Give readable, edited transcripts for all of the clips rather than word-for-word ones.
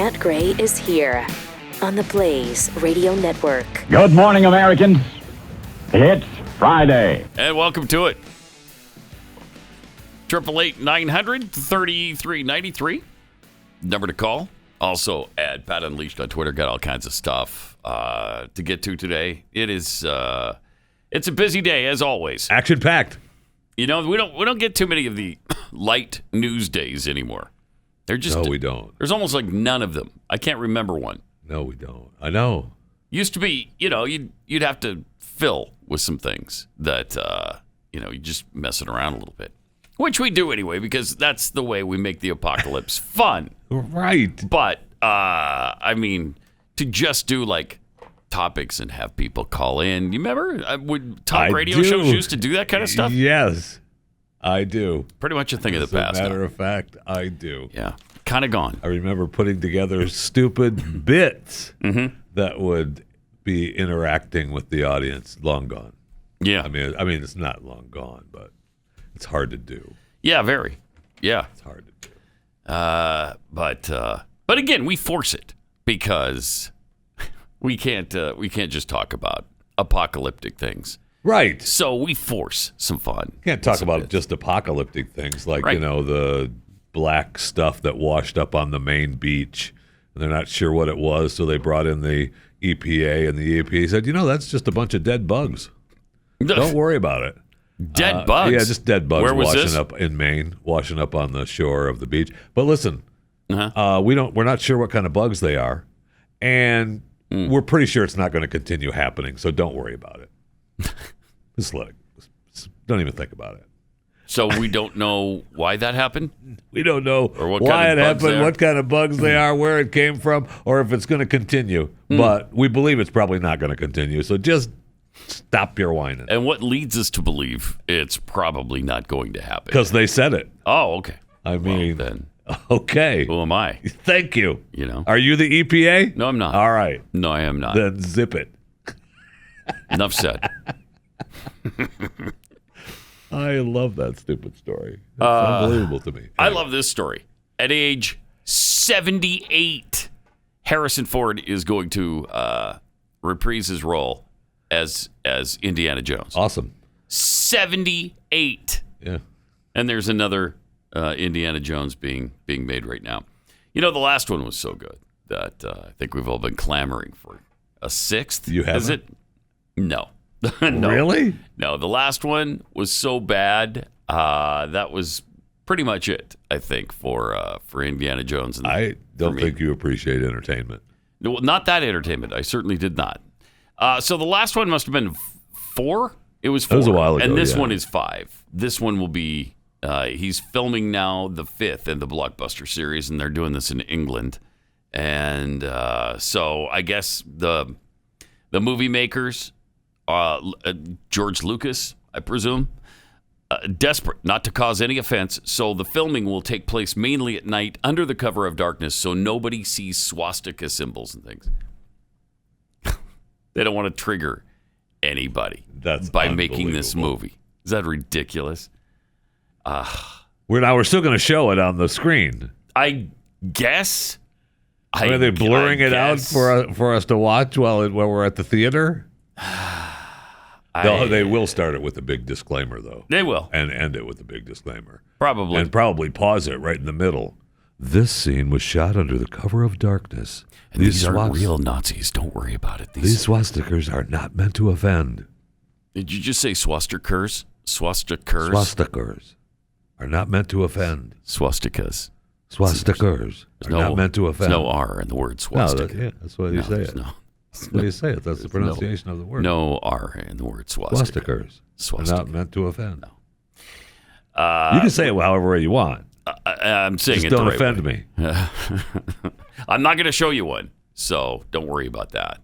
Matt Gray is here on the Blaze Radio Network. Good morning, Americans. It's Friday. And welcome to it. 888-900-3393. Number to call. Also at Pat Unleashed on Twitter. Got all kinds of stuff to get to today. It is it's a busy day as always. Action packed. You know, we don't get too many of the light news days anymore. They're just No, we don't. There's almost like none of them. I can't remember one. No, we don't. I know. Used to be, you know, you'd have to fill with some things that you just mess it around a little bit. Which we do anyway, because that's the way we make the apocalypse fun. Right. But, I mean, to just do, like, topics and have people call in. You remember? Would talk radio shows used to do that kind of stuff? Yes, I do. Pretty much a thing of the past. As a matter of fact, I do. Yeah. Kind of gone. I remember putting together stupid bits that would be interacting with the audience. Long gone. Yeah. I mean, it's not long gone, but it's hard to do. Yeah, very. Yeah. It's hard to do. But again, we force it because we can't just talk about apocalyptic things. Right. So we force some fun. Can't talk about just apocalyptic things like, the black stuff that washed up on the Maine beach. And they're not sure what it was, so they brought in the EPA, and the EPA said, that's just a bunch of dead bugs. Don't worry about it. Dead bugs? Yeah, just dead bugs. Where was washing this? up in Maine, washing up on the shore of the beach. But listen, Uh-huh. we're not sure what kind of bugs they are, and we're pretty sure it's not going to continue happening. So don't worry about it. Just don't even think about it. So we don't know why that happened? We don't know Or what why kind it of bugs happened, they are? what kind of bugs they are, where it came from, or if it's going to continue. But we believe it's probably not going to continue. So just stop your whining. And what leads us to believe it's probably not going to happen? Because they said it. Oh, okay. I mean, then okay. who am I? Thank you. You know? Are you the EPA? No, I'm not. All right. No, I am not. Then zip it. Enough said. I love that stupid story. It's unbelievable to me. I love this story. At age 78, Harrison Ford is going to reprise his role as Indiana Jones. Awesome. 78. Yeah. And there's another Indiana Jones being made right now. The last one was so good that I think we've all been clamoring for a sixth. You haven't? Is it? No. No. Really? No, the last one was so bad. That was pretty much it, I think, for Indiana Jones. And I don't think you appreciate entertainment. No, not that entertainment. I certainly did not. So the last one must have been 4. It was 4. That was a while ago, and this yeah. one is 5. This one will be. He's filming now the 5th in the blockbuster series, and they're doing this in England. And so I guess the movie makers. George Lucas, I presume, desperate not to cause any offense, so the filming will take place mainly at night under the cover of darkness so nobody sees swastika symbols and things. They don't want to trigger anybody by making this movie. Is that ridiculous? We're still going to show it on the screen. I guess. Are they blurring it out for us to watch while we're at the theater? They will start it with a big disclaimer, though. They will. And end it with a big disclaimer. Probably. And probably pause it right in the middle. This scene was shot under the cover of darkness. And these aren't real Nazis. Don't worry about it. These swastikas are not meant to offend. Did you just say swastikas? Swastikas? Swastikas are not meant to offend. Swastikas. Swastikas are not meant to offend. There's no R in the word swastika. No, that's why you say it. That's the way you say it. That's the pronunciation of the word. No R in the word swastika. Swastikas are not meant to offend. No. You can say it however you want. I'm saying Just it don't the right offend way. me. I'm not going to show you one, so don't worry about that.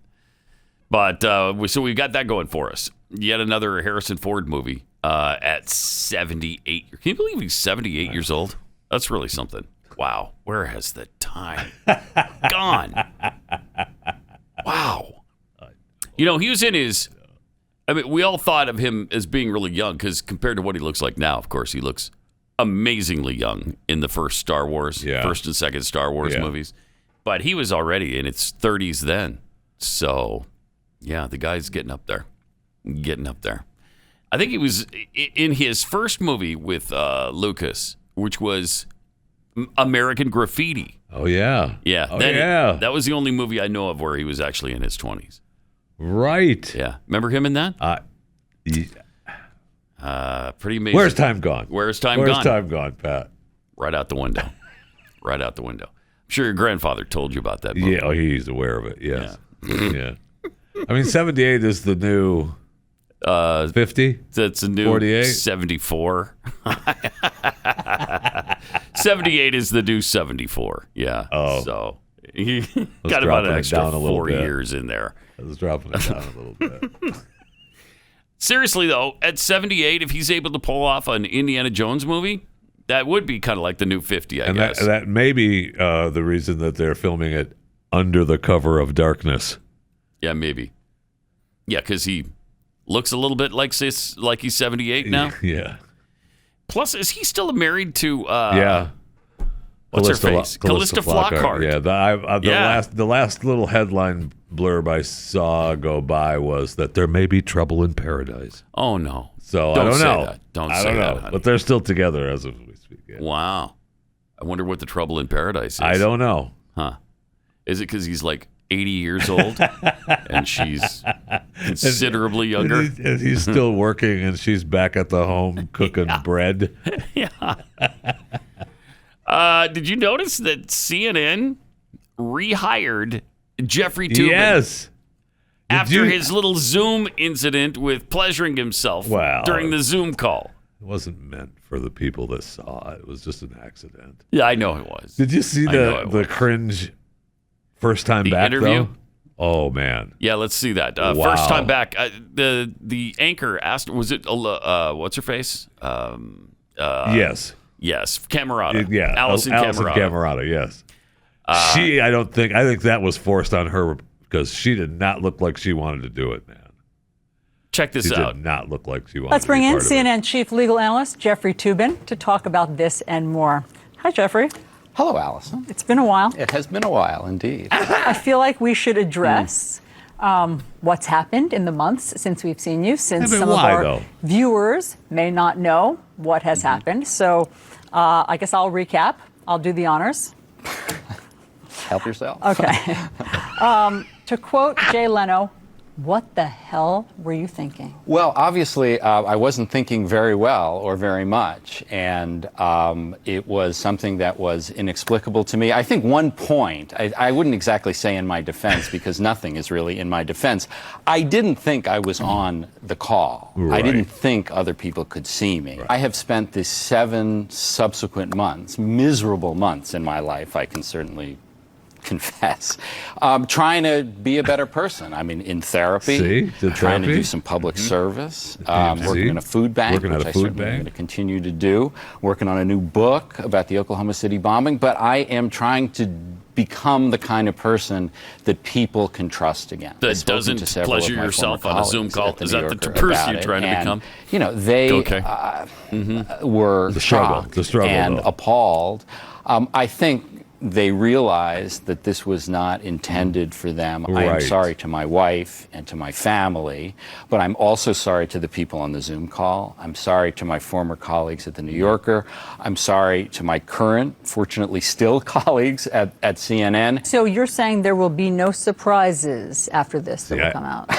But so we've got that going for us. Yet another Harrison Ford movie at 78. Can you believe he's 78 years old? That's really something. Wow. Where has the time gone? Wow. He was in his... I mean, we all thought of him as being really young because compared to what he looks like now, of course, he looks amazingly young in the first Star Wars, first and second Star Wars movies. But he was already in his 30s then. So, yeah, the guy's getting up there. I think he was in his first movie with Lucas, which was American Graffiti. Oh, yeah. Yeah. That was the only movie I know of where he was actually in his 20s. Right. Yeah. Remember him in that? Yeah. Pretty amazing. Where's time gone? Where's time gone, Pat? Right out the window. I'm sure your grandfather told you about that movie. Yeah, he's aware of it. Yes. Yeah. I mean, 78 is the new 50? That's a new 48? 74. 78 is the new 74. Yeah. Oh. So he got about an extra 4 years in there. I was dropping it down a little bit. Seriously, though, at 78, if he's able to pull off an Indiana Jones movie, that would be kind of like the new 50, I guess. That may be the reason that they're filming it under the cover of darkness. Yeah, maybe. Yeah, because he looks a little bit like he's 78 now. Yeah. Plus, is he still married to... yeah. What's her face? Callista Flockhart. Yeah. The last little headline blurb I saw go by was that there may be trouble in paradise. Oh, no. So I don't know. Don't say that, honey. But they're still together as of we speak. Yeah. Wow. I wonder what the trouble in paradise is. I don't know. Huh. Is it because he's like 80 years old and she's considerably younger? And he's still working and she's back at the home cooking bread. Yeah. Did you notice that CNN rehired Jeffy Toobin? Yes. After his little Zoom incident with pleasuring himself during the Zoom call. It wasn't meant for the people that saw it. It was just an accident. Yeah, I know it was. Did you see the cringe first time back interview? Though? Oh man. Yeah, let's see that. Wow. First time back. The anchor asked, was it what's her face? Yes. Yes, Camerata. Yeah, Allison Camerata. Yes. I think that was forced on her because she did not look like she wanted to do it, man. Check this out. She did not look like she wanted Let's to be bring in part of it. CNN chief legal analyst Jeffy Toobin to talk about this and more. Hi, Jeffrey. Hello, Allison. It's been a while. It has been a while, indeed. I feel like we should address what's happened in the months since we've seen you, since some of our viewers may not know what has happened. So I guess I'll recap. I'll do the honors. Help yourself. Okay. To quote Jay Leno, what the hell were you thinking? Well, obviously, I wasn't thinking very well or very much, and it was something that was inexplicable to me. I think one point, I wouldn't exactly say in my defense, because nothing is really in my defense. I didn't think I was on the call. Right. I didn't think other people could see me. Right. I have spent the 7 subsequent months, miserable months in my life, I can certainly confess, trying to be a better person. I mean, in therapy, trying to do some public service, working in a food bank, which I certainly am going to continue to do, working on a new book about the Oklahoma City bombing. But I am trying to become the kind of person that people can trust again. That doesn't pleasure yourself on a Zoom call. Is that the person you're trying to become? You know, they were shocked and appalled. I think they realized that this was not intended for them. Right. I am sorry to my wife and to my family, but I'm also sorry to the people on the Zoom call. I'm sorry to my former colleagues at The New Yorker. I'm sorry to my current, fortunately still colleagues at CNN. So you're saying there will be no surprises after this that will come out?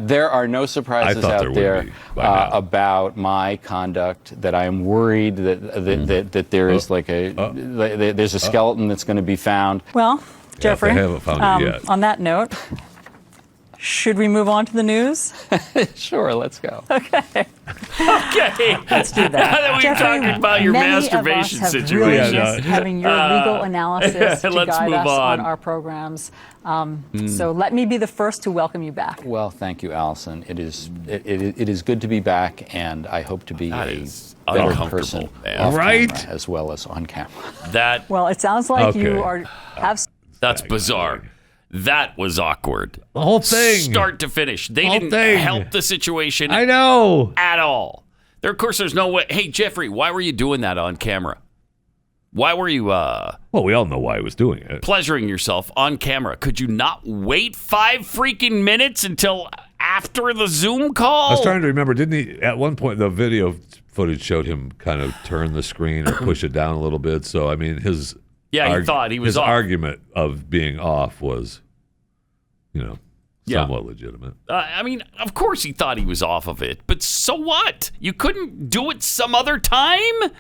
There are no surprises out there about my conduct. That I am worried that there is there's a skeleton that's going to be found. Well, Jeffrey, they haven't found it yet. On that note, should we move on to the news? Sure, let's go. Okay. Let's do that. Now that we've talked about your masturbation situation. Really missed having your legal analysis to let's guide move us on. on our programs. So let me be the first to welcome you back. Well, thank you, Allison. It is good to be back, and I hope to be a better person off camera as well as on camera. Well, it sounds like you have. That's bizarre. That was awkward. The whole thing. Start to finish. They didn't help the situation. I know. At all. Of course, there's no way. Hey, Jeffrey, why were you doing that on camera? Why were you well, we all know why he was doing it. pleasuring yourself on camera? Could you not wait 5 freaking minutes until after the Zoom call? I was trying to remember, didn't he, at one point, the video footage showed him kind of turn the screen or push it down a little bit. So, I mean, his he thought he was his off. argument of being off was, somewhat legitimate. I mean, of course he thought he was off of it, but so what? You couldn't do it some other time?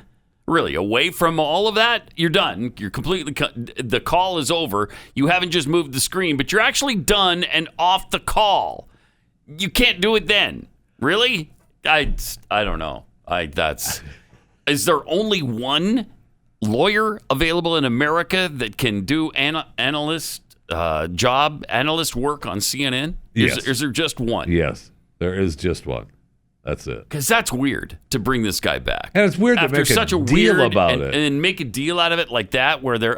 Really, away from all of that, you're done. You're completely, the call is over. You haven't just moved the screen, but you're actually done and off the call. You can't do it then. Really? I don't know. Is there only one lawyer available in America that can do analyst work on CNN? Yes. Is there just one? Yes, there is just one. That's it. Because that's weird to bring this guy back. And it's weird to after make such a a deal weird about and, it. and make a deal out of it like that, where they're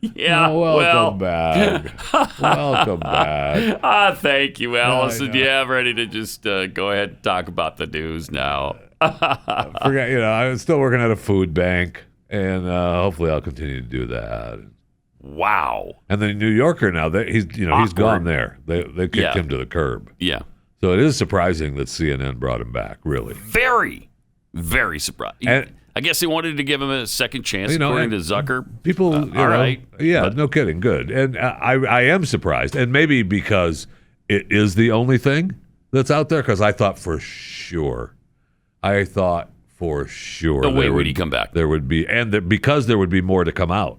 welcome back. Welcome back. Thank you, Allison. Yeah, I'm ready to just go ahead and talk about the news now. Forget, I'm still working at a food bank, and hopefully I'll continue to do that. Wow. And the New Yorker now, he's gone there. They kicked him to the curb. Yeah. So it is surprising that CNN brought him back, really. Very, very surprised. And, I guess they wanted to give him a second chance, according to Zucker. People, all right. Yeah, no kidding. Good. And I am surprised. And maybe because it is the only thing that's out there, because I thought for sure No way would he come back. There would be, because there would be more to come out.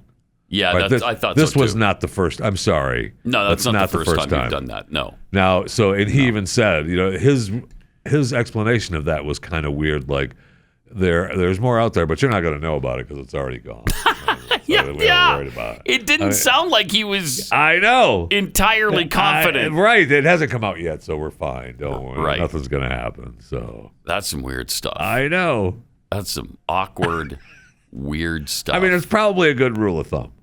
Yeah, right? I thought this so was too. not the first. I'm sorry. No, that's not the first time you've done that. No. Now, he even said, his explanation of that was kind of weird. Like, there's more out there, but you're not going to know about it because it's already gone. Yeah. Worried about it. It didn't sound like he was. I know. Entirely confident. Right. It hasn't come out yet, so we're fine. Don't worry. Right. Nothing's going to happen. So that's some weird stuff. I know. That's some awkward, weird stuff. I mean, it's probably a good rule of thumb.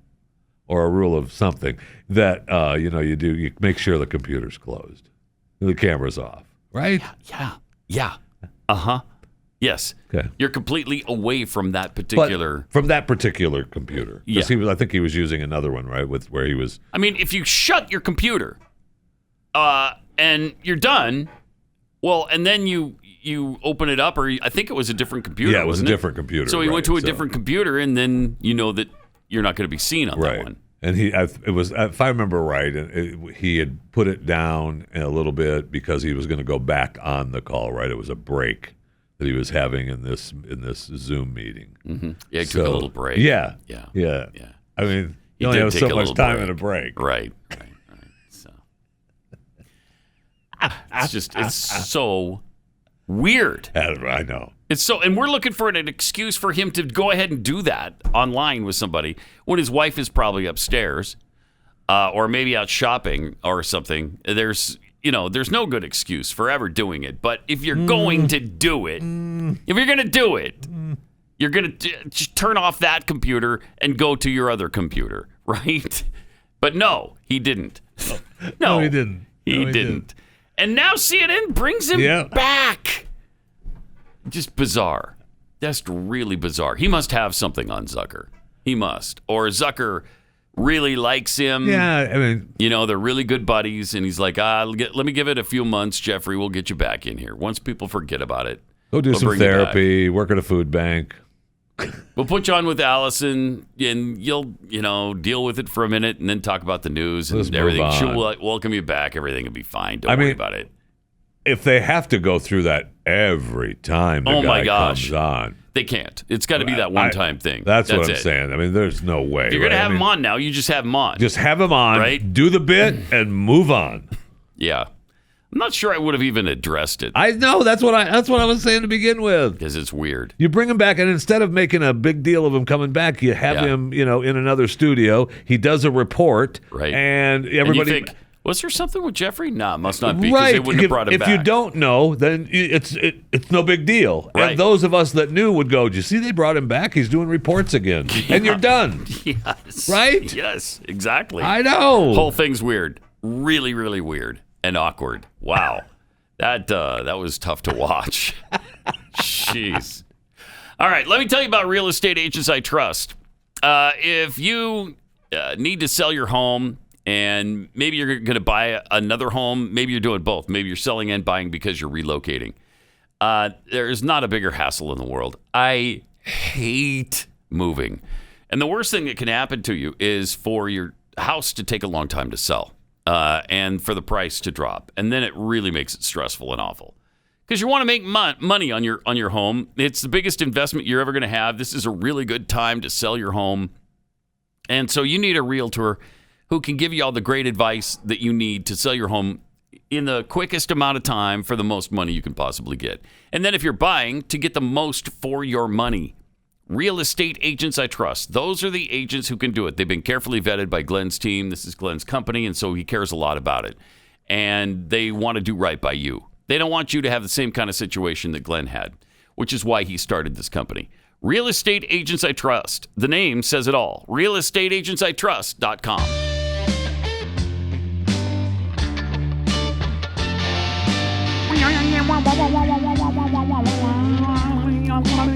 Or a rule of something that you make sure the computer's closed, the camera's off, right? Yeah. Yes. Okay. You're completely away from that particular computer. Yeah. I think he was using another one, right? Where he was. I mean, if you shut your computer, and you're done, well, and then you open it up, or I think it was a different computer. Yeah, it was a different computer. So he went to a different computer, and then that you're not going to be seen on that one. And if I remember right, he had put it down a little bit because he was going to go back on the call. Right, it was a break that he was having in this Zoom meeting. Mm-hmm. Yeah, he took a little break. Yeah. I mean, you only have so much time in a break. Right. So it's so weird. I know. It's so, and we're looking for an excuse for him to go ahead and do that online with somebody when his wife is probably upstairs, or maybe out shopping or something. There's no good excuse for ever doing it. But if you're going to do it, you're going to just turn off that computer and go to your other computer, right? But no, he didn't. No, he didn't. He didn't. And now CNN brings him back. Just bizarre. That's really bizarre. He must have something on Zucker. He must. Or Zucker really likes him. Yeah, I mean, they're really good buddies, and he's like, let me give it a few months, Jeffrey. We'll get you back in here. Once people forget about it, go do some therapy, work at a food bank. We'll put you on with Allison, and you'll, deal with it for a minute, and then talk about the news and everything. She'll welcome you back. Everything will be fine. Don't worry about it. If they have to go through that every time the guy comes on, they can't. It's got to be that one-time thing. That's what I'm saying. I mean, there's no way. If you're going to have him on now, you just have him on. Just have him on, right? Do the bit, and move on. Yeah. I'm not sure I would have even addressed it. I know. That's what I was saying to begin with. Because it's weird. You bring him back, and instead of making a big deal of him coming back, you have him, in another studio. He does a report, right? And everybody. And you think, was there something with Jeffrey? No, it must not be, because they wouldn't have brought him back. If you don't know, then it's no big deal. Right. And those of us that knew would go, "Do you see they brought him back? He's doing reports again." And you're done. Yes. Right? Yes, exactly. I know. Whole thing's weird. Really, really weird and awkward. Wow. That was tough to watch. Jeez. All right, let me tell you about real estate agents I trust. If you need to sell your home and maybe you're going to buy another home, maybe you're doing both. Maybe you're selling and buying because you're relocating. There's not a bigger hassle in the world. I hate moving. And the worst thing that can happen to you is for your house to take a long time to sell and for the price to drop. And then it really makes it stressful and awful. Because you want to make money on your home. It's the biggest investment you're ever going to have. This is a really good time to sell your home. And so you need a realtor who can give you all the great advice that you need to sell your home in the quickest amount of time for the most money you can possibly get. And then if you're buying, to get the most for your money. Real estate agents I trust. Those are the agents who can do it. They've been carefully vetted by Glenn's team. This is Glenn's company, and so he cares a lot about it. And they want to do right by you. They don't want you to have the same kind of situation that Glenn had, which is why he started this company. Real Estate Agents I Trust. The name says it all. realestateagentsitrust.com.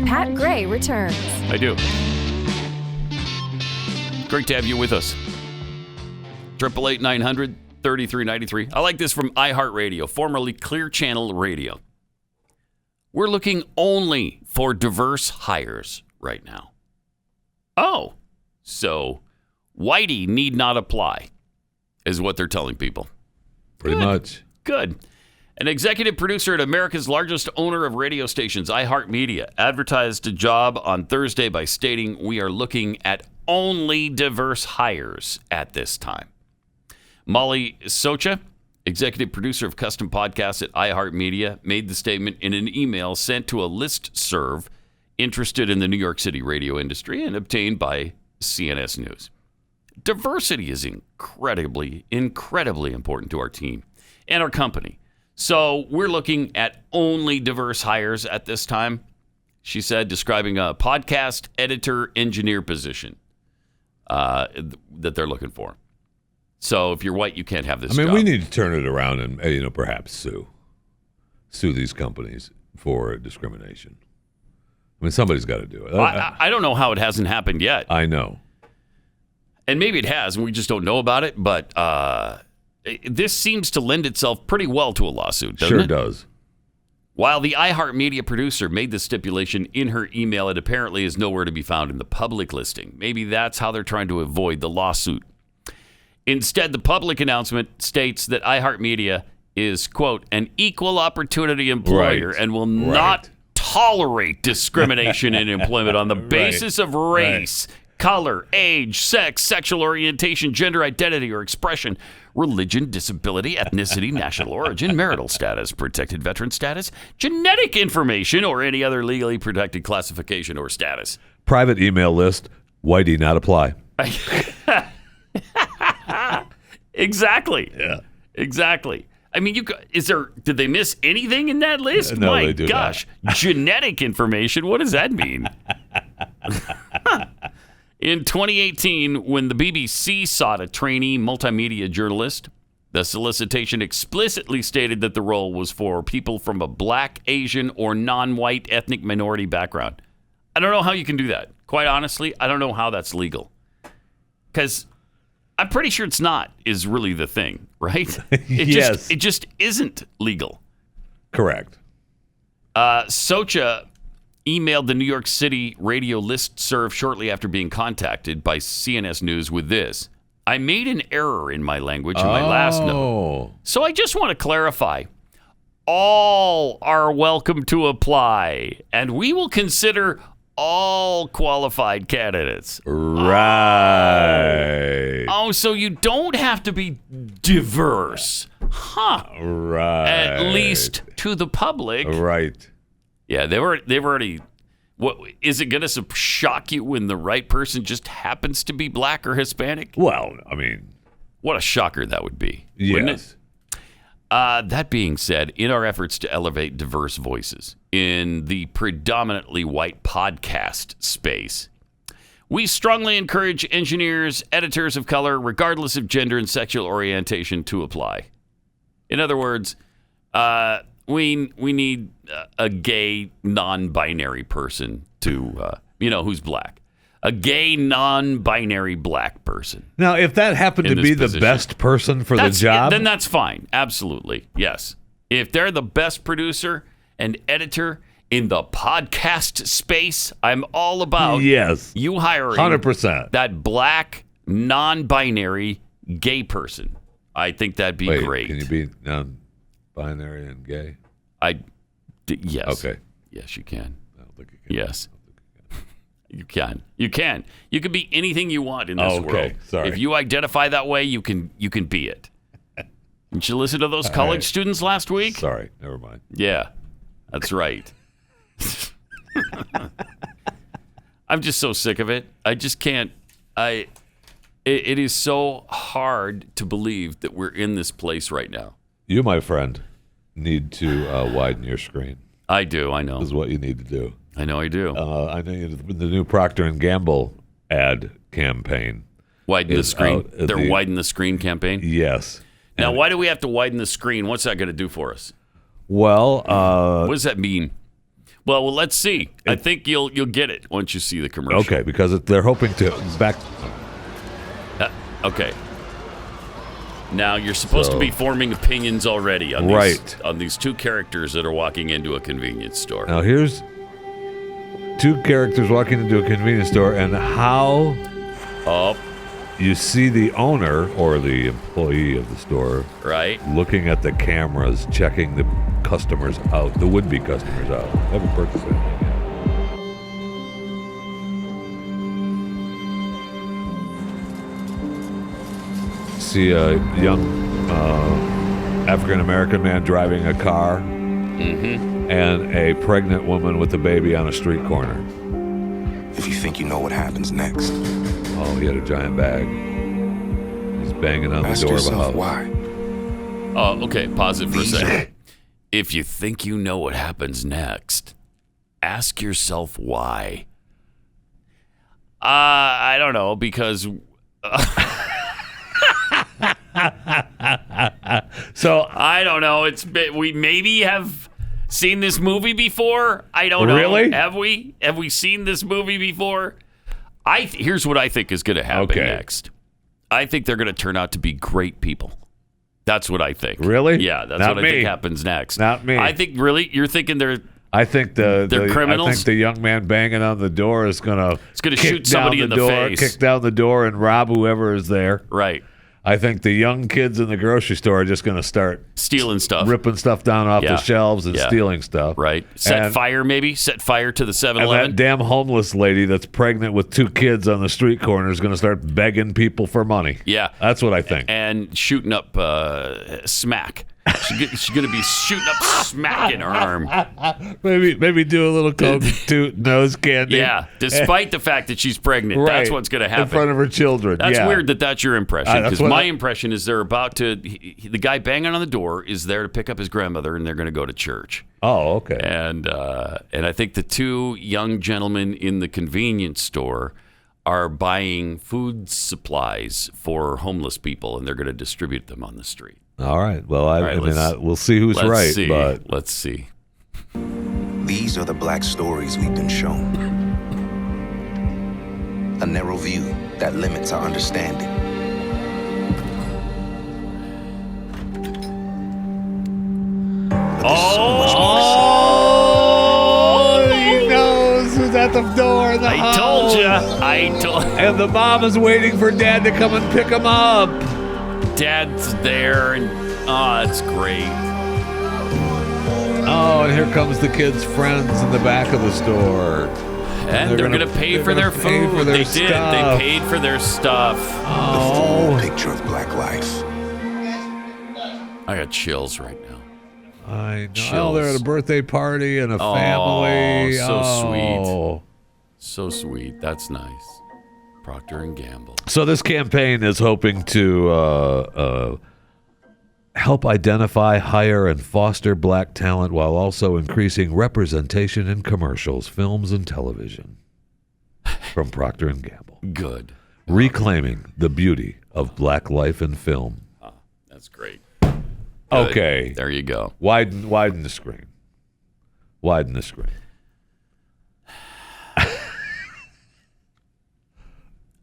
Pat Gray returns. I do. Great to have you with us. 888-900-3393. I like this from iHeartMedia, formerly Clear Channel Radio. We're looking only for diverse hires right now. Oh, so Whitey need not apply, is what they're telling people. Pretty much. Good. An executive producer at America's largest owner of radio stations, iHeartMedia, advertised a job on Thursday by stating, "We are looking at only diverse hires at this time." Molly Socha, executive producer of custom podcasts at iHeartMedia, made the statement in an email sent to a listserv interested in the New York City radio industry and obtained by CNS News. Diversity is incredibly important to our team and our company. So we're looking at only diverse hires at this time, she said, describing a podcast editor engineer position that they're looking for. So if you're white, you can't have this job. We need to turn it around and perhaps sue these companies for discrimination. Somebody's got to do it. I don't know how it hasn't happened yet. I know. And maybe it has, and we just don't know about it. But this seems to lend itself pretty well to a lawsuit, doesn't it? Sure does. While the iHeartMedia producer made the stipulation in her email, it apparently is nowhere to be found in the public listing. Maybe that's how they're trying to avoid the lawsuit. Instead, the public announcement states that iHeartMedia is, quote, an equal opportunity employer and will not tolerate discrimination in employment on the basis of race, color, age, sex, sexual orientation, gender identity or expression, religion, disability, ethnicity, national origin, marital status, protected veteran status, genetic information, or any other legally protected classification or status. Private email list, Whitey not apply. Exactly. Yeah. Exactly. Did they miss anything in that list? No, My they do gosh. Genetic information. What does that mean? In 2018, when the BBC sought a trainee multimedia journalist, the solicitation explicitly stated that the role was for people from a black, Asian, or non-white ethnic minority background. I don't know how you can do that. Quite honestly, I don't know how that's legal. Because I'm pretty sure it's not, is really the thing, right? Yes. It just isn't legal. Correct. Socha emailed the New York City radio listserv shortly after being contacted by CNS News with this: I made an error in my language in my last note. So I just want to clarify. All are welcome to apply, and we will consider all qualified candidates. Right. Oh, so you don't have to be diverse. Huh. Right. At least to the public. Right. Yeah, they've already. What is it going to shock you when the right person just happens to be black or Hispanic? Well, what a shocker that would be. Yes. Wouldn't it? That being said, in our efforts to elevate diverse voices in the predominantly white podcast space, we strongly encourage engineers, editors of color, regardless of gender and sexual orientation, to apply. In other words, we need a gay, non-binary person to who's black. A gay, non-binary black person. Now, if that happened to be the position. best person for the job, then that's fine. Absolutely, yes. If they're the best producer and editor in the podcast space, I'm all about you hiring 100% that black, non-binary gay person. I think that'd be great. Can you be non-binary and gay? Yes. Okay. Yes, you can. I don't think you can. Yes. You can. You can. You can be anything you want in this world. Sorry. If you identify that way, you can be it. Didn't you listen to those college students last week? Sorry, never mind. Yeah, that's right. I'm just so sick of it. I just can't. It is so hard to believe that we're in this place right now. You, my friend, need to widen your screen. I do. I know. This is what you need to do. I know I do. I know the new Procter Gamble ad campaign. Widen the screen. They're widen the screen campaign? Yes. Now, why do we have to widen the screen? What's that going to do for us? Well, what does that mean? Well, let's see. I think you'll get it once you see the commercial. Okay, because they're hoping to back. Okay. Now you're supposed to be forming opinions already on these two characters that are walking into a convenience store. Now here's two characters walking into a convenience store, and how you see the owner or the employee of the store looking at the cameras, checking the customers out, the would-be customers out. I haven't purchased anything yet. See a young African-American man driving a car and a pregnant woman with a baby on a street corner. If you think you know what happens next. Oh, he had a giant bag. He's banging on the door of a house. Why? Oh, okay. Pause it for a second. If you think you know what happens next, ask yourself why. I don't know, because... So I don't know. We maybe have seen this movie before. I don't know. Really? Have we? Have we seen this movie before? Here's what I think is going to happen next. I think they're going to turn out to be great people. That's what I think. Really? Yeah, that's Not what me. I think happens next. Not me. I think you're thinking they're criminals. I think the young man banging on the door is going to shoot somebody in the face, kick down the door, and rob whoever is there. Right. I think the young kids in the grocery store are just going to start stealing stuff, ripping stuff down off the shelves and stealing stuff. Right. Set fire to the 7-Eleven. And that damn homeless lady that's pregnant with 2 kids on the street corner is going to start begging people for money. Yeah. That's what I think. And shooting up smack. She's going to be shooting up smack in her arm. Maybe do a little coke toot nose candy. Yeah, despite the fact that she's pregnant. Right. That's what's going to happen. In front of her children. That's weird that's your impression. Because my impression is they're about to... the guy banging on the door is there to pick up his grandmother, and they're going to go to church. Oh, okay. And I think the 2 young gentlemen in the convenience store are buying food supplies for homeless people, and they're going to distribute them on the street. All right. Well, we'll see who's right. But let's see. These are the black stories we've been shown. A narrow view that limits our understanding. He knows who's at the door of the house. I told you. And the mom is waiting for Dad to come and pick him up. Dad's there, and it's great. Oh, and here comes the kids' friends in the back of the store. And they're going to pay for their food. They did. They paid for their stuff. Oh. The full picture of black life. I got chills right now. I know. Chills. They're at a birthday party and a family. So sweet. So sweet. That's nice. Procter Gamble. So this campaign is hoping to help identify, hire, and foster black talent while also increasing representation in commercials, films, and television. From Procter Gamble. Good. Reclaiming the beauty of black life in film. That's great. Good. Okay. There you go. Widen the screen. Widen the screen.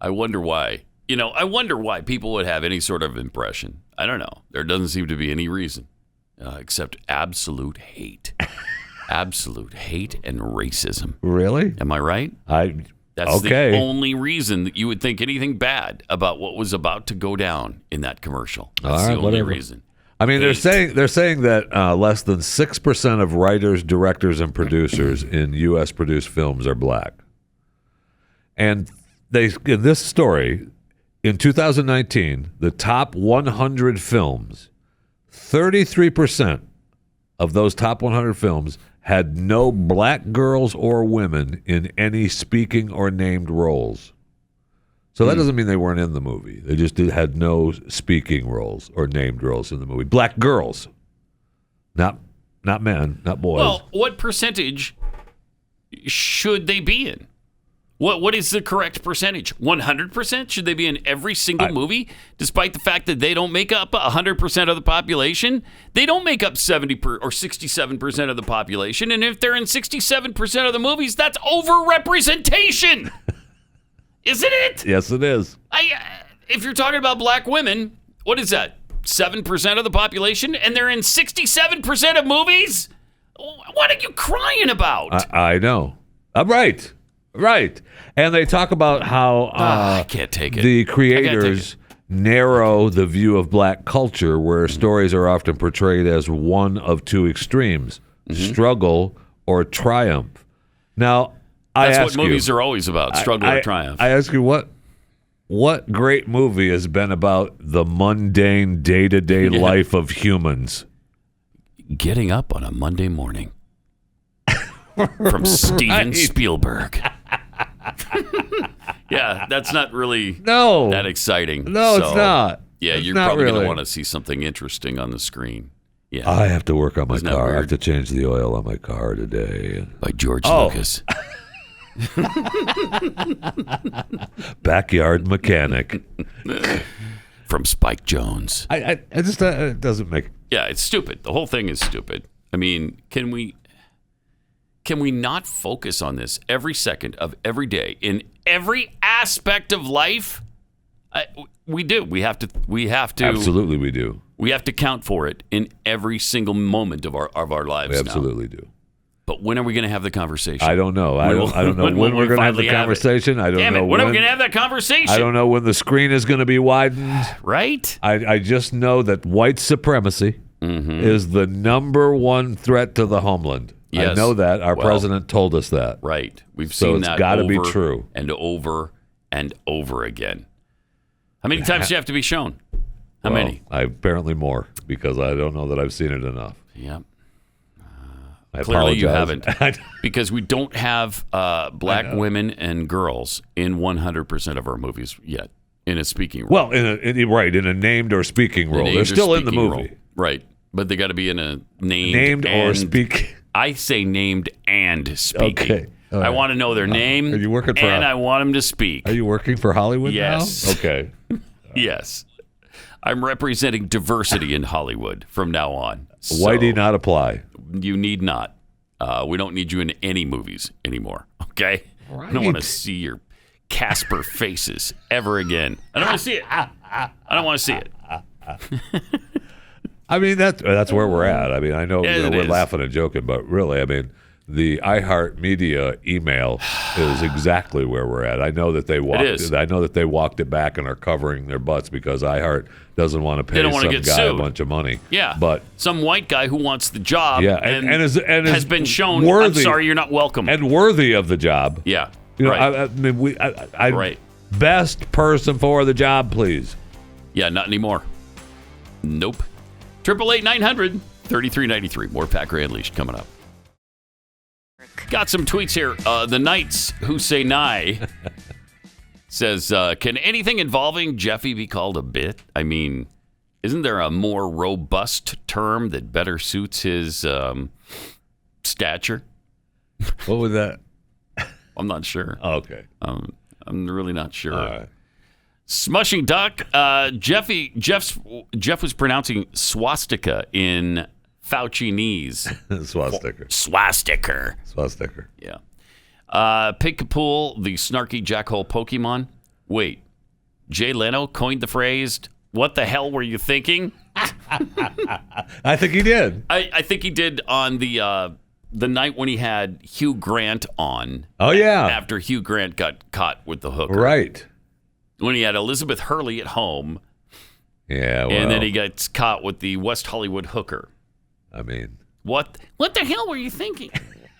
I wonder why. I wonder why people would have any sort of impression. I don't know. There doesn't seem to be any reason except absolute hate. Absolute hate and racism. Really? Am I right? That's okay. The only reason that you would think anything bad about what was about to go down in that commercial. That's the only reason. I mean, they're saying that less than 6% of writers, directors, and producers in U.S. produced films are black. And in this story, in 2019, the top 100 films, 33% of those top 100 films had no black girls or women in any speaking or named roles. So that doesn't mean they weren't in the movie. They just had no speaking roles or named roles in the movie. Black girls, not men, not boys. Well, what percentage should they be in? What is the correct percentage? 100%? Should they be in every single movie, despite the fact that they don't make up 100% of the population? They don't make up 70 or 67% of the population, and if they're in 67% of the movies, that's overrepresentation, isn't it? Yes, it is. If you're talking about black women, what is that? 7% of the population, and they're in 67% of movies? What are you crying about? I know. I'm right. Right. And they talk about how I can't take it. The creators narrow the view of black culture where stories are often portrayed as one of two extremes, struggle or triumph. Now, that's what movies are always about, struggle or triumph. I ask you, what great movie has been about the mundane day-to-day life of humans? Getting up on a Monday morning. From Steven Spielberg. Yeah, that's not really that exciting. No, it's not. Yeah, you're probably going to want to see something interesting on the screen. Yeah, I have to work on my car. I have to change the oil on my car today. By George Lucas. Backyard Mechanic. From Spike Jonze. I just it doesn't make. Yeah, it's stupid. The whole thing is stupid. I mean, can we not focus on this every second of every day in every aspect of life? We do. We have to. Absolutely, we do. We have to count for it in every single moment of our lives. We absolutely do. But when are we going to have the conversation? I don't know. I don't know when we're going to have the conversation. I don't know when are we going to have that conversation? I don't know when the screen is going to be widened. Right? I just know that white supremacy is the number one threat to the homeland. Yes. I know that. Our president told us that. Right. We've seen that got to be true. And over and over again. How many times do you have to be shown? How many? Apparently more, because I don't know that I've seen it enough. Yep. Clearly you haven't. Because we don't have black women and girls in 100% of our movies yet in a speaking role. Well, in a named or speaking role. They're still in the movie. Role. Right. But they got to be in a named or speaking. I say named and speaking. Okay. Right. I want to know their name. Are you working for? And I want them to speak. Are you working for Hollywood now? Okay. Yes. I'm representing diversity in Hollywood from now on. Why do you not apply? You need not. We don't need you in any movies anymore. Okay? Right. I don't want to see your Casper faces ever again. I don't want to see it. I don't want to see it. I mean, that's where we're at. I mean, I know we're laughing and joking, but really, I mean, the iHeartMedia email is exactly where we're at. I know that they walked it back and are covering their butts because iHeart doesn't want to pay some guy a bunch of money. Yeah, but some white guy who wants the job. Yeah, and has been shown. Worthy, I'm sorry, you're not welcome. And worthy of the job. Yeah, you know, right. I mean, right. Best person for the job, please. Yeah, not anymore. Nope. 888-900-3393. More Pat Gray Unleashed coming up. Got some tweets here. The Knights Who Say Nye says, can anything involving Jeffy be called a bit? I mean, isn't there a more robust term that better suits his stature? What was that? I'm not sure. Oh, okay. I'm really not sure. All right. Smushing Duck. Jeff was pronouncing swastika in Fauci-nese. Swastika. Yeah. Pig Kapool, the snarky jackhole Pokemon. wait, Jay Leno coined the phrase, "What the hell were you thinking?" I think he did. I think he did on the night when he had Hugh Grant on. Oh, yeah. After Hugh Grant got caught with the hooker. Right. When he had Elizabeth Hurley at home. Yeah, well. And then he gets caught with the West Hollywood hooker. I mean. What the hell were you thinking?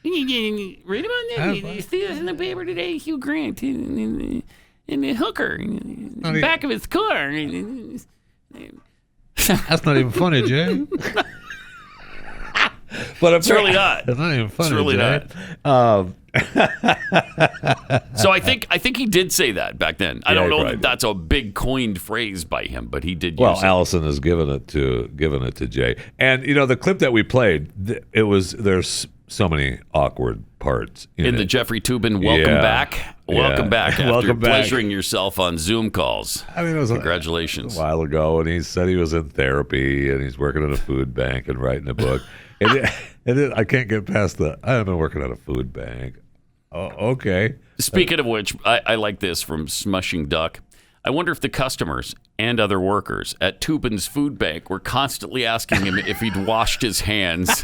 Read about that? You see this in the paper today? Hugh Grant and the hooker in the back of his car. That's not even funny, Jay. But it's really not. It's not even funny. It's really Jay. not. So I think he did say that back then. I don't know that that's a big coined phrase by him, but he did. Well, use it. Allison has given it to Jay, and the clip that we played, there's so many awkward parts in the Jeffrey Toobin welcome back. Welcome back after welcome back. pleasuring yourself on Zoom calls. I mean, it was congratulations. A while ago, and he said he was in therapy and he's working at a food bank and writing a book. and I can't get past I've been working at a food bank. Oh, okay. Speaking of which, I like this from Smushing Duck. I wonder if the customers and other workers at Toobin's food bank were constantly asking him if he'd washed his hands.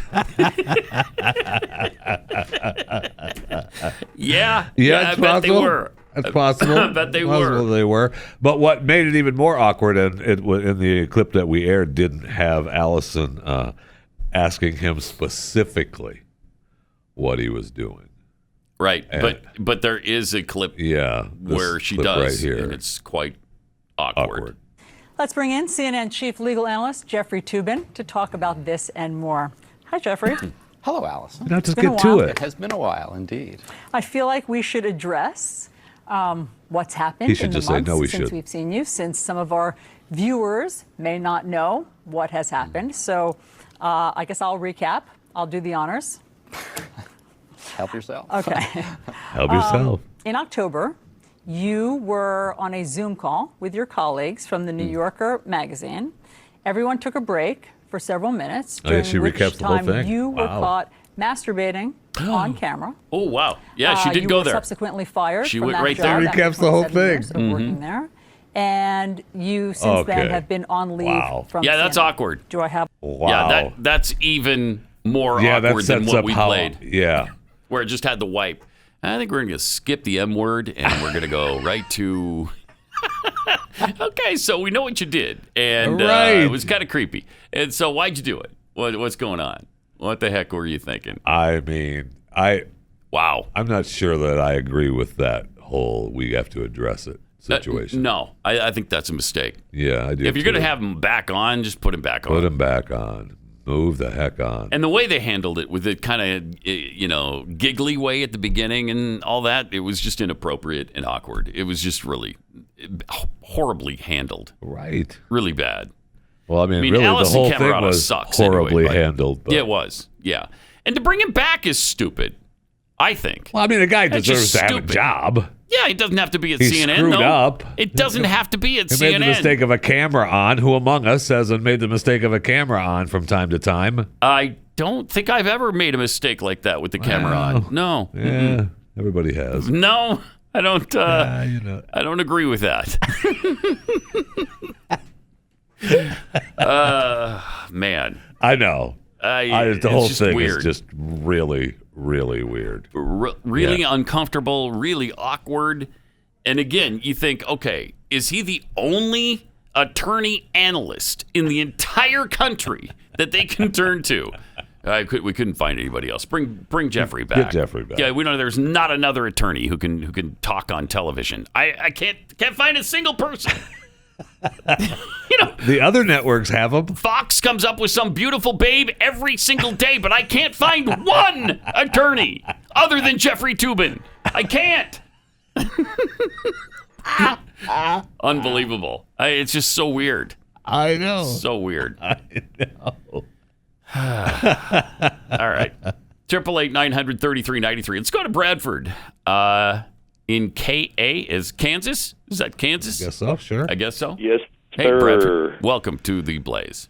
Yeah, I bet they were. That's possible. I bet they were. They were. But what made it even more awkward, and in the clip that we aired, didn't have Allison asking him specifically what he was doing. Right, but there is a clip where she does, right here. And it's quite awkward. Let's bring in CNN chief legal analyst Jeffrey Toobin to talk about this and more. Hi, Jeffrey. Hello, Allison. Now, just get to it. It has been a while, indeed. I feel like we should address what's happened in the months since we've seen you, since some of our viewers may not know what has happened. So I guess I'll recap. I'll do the honors. Help yourself. Okay. Help yourself. In October, you were on a Zoom call with your colleagues from the New Yorker magazine. Everyone took a break for several minutes, during which time you were caught masturbating on camera. Oh, wow. Yeah, she did go there. You were subsequently fired she from went that right job. there. Recaps the whole thing. Of working there. And you, since then, have been on leave from Yeah, that's CNN. awkward. Do I have... Wow. Yeah, that's even more awkward than what we played. Yeah. Where it just had the wipe. I think we're going to skip the M word and we're going to go right to... Okay, so we know what you did. And it was kind of creepy. And so why'd you do it? What's going on? What the heck were you thinking? I mean, Wow. I'm not sure that I agree with that whole we have to address it situation. No, I think that's a mistake. Yeah, I do. If you're going to have him back on, just put him back on. Put him back on. Move the heck on. And the way they handled it with the kind of, giggly way at the beginning and all that, it was just inappropriate and awkward. It was just really horribly handled. Right. Really bad. Well, I mean really, Allison the whole thing was horribly handled. Yeah, it was. Yeah. And to bring him back is stupid, I think. Well, I mean, the guy deserves to have a job. Yeah, he doesn't have to be at CNN, screwed though. up. It doesn't have to be at CNN. He made the mistake of a camera on. Who among us hasn't made the mistake of a camera on from time to time? I don't think I've ever made a mistake like that with the camera on. No. Yeah, everybody has. No, I don't. I don't agree with that. Man. I know. The whole thing weird. is just really, really weird. Really uncomfortable, really awkward. And again, you think, okay, is he the only attorney analyst in the entire country that they can turn to? We couldn't find anybody else. Bring Jeffrey back. Get Jeffrey back. Yeah, we know there's not another attorney who can talk on television. I can't find a single person. The other networks have them. Fox comes up with some beautiful babe every single day, but I can't find one attorney other than Jeffrey Toobin. I can't. Unbelievable. It's just so weird. I know. So weird. I know. All right. 888-900-3393. Let's go to Bradford. In KA is Kansas? Is that Kansas? I guess so, sure. I guess so. Yes, Hey, sir. Bradford. Welcome to the Blaze.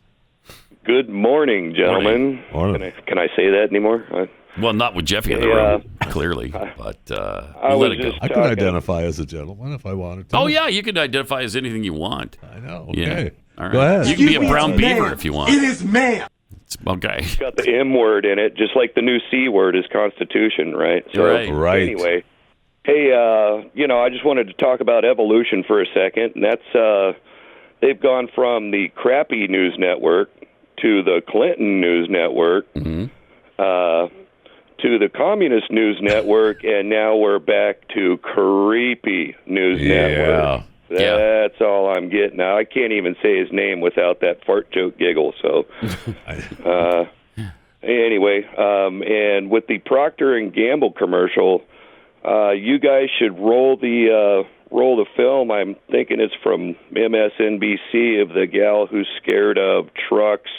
Good morning, gentlemen. Morning. Can I say that anymore? Well, not with Jeffy in the room, clearly, but we'll let it go. I could identify as a gentleman if I wanted to. Oh, yeah, you can identify as anything you want. I know. Yeah. Okay. All right. Go ahead. You can be a brown beaver if you want. It is man. It's okay. It's got the M word in it, just like the new C word is Constitution, right? So, right. Anyway, hey, I just wanted to talk about evolution for a second, and that's they've gone from the crappy news network to the Clinton news network, to the communist news network, and now we're back to creepy news network. That's all I'm getting. Now, I can't even say his name without that fart joke giggle. So, anyway, and with the Procter Gamble commercial, you guys should roll the film. I'm thinking it's from MSNBC of the gal who's scared of trucks.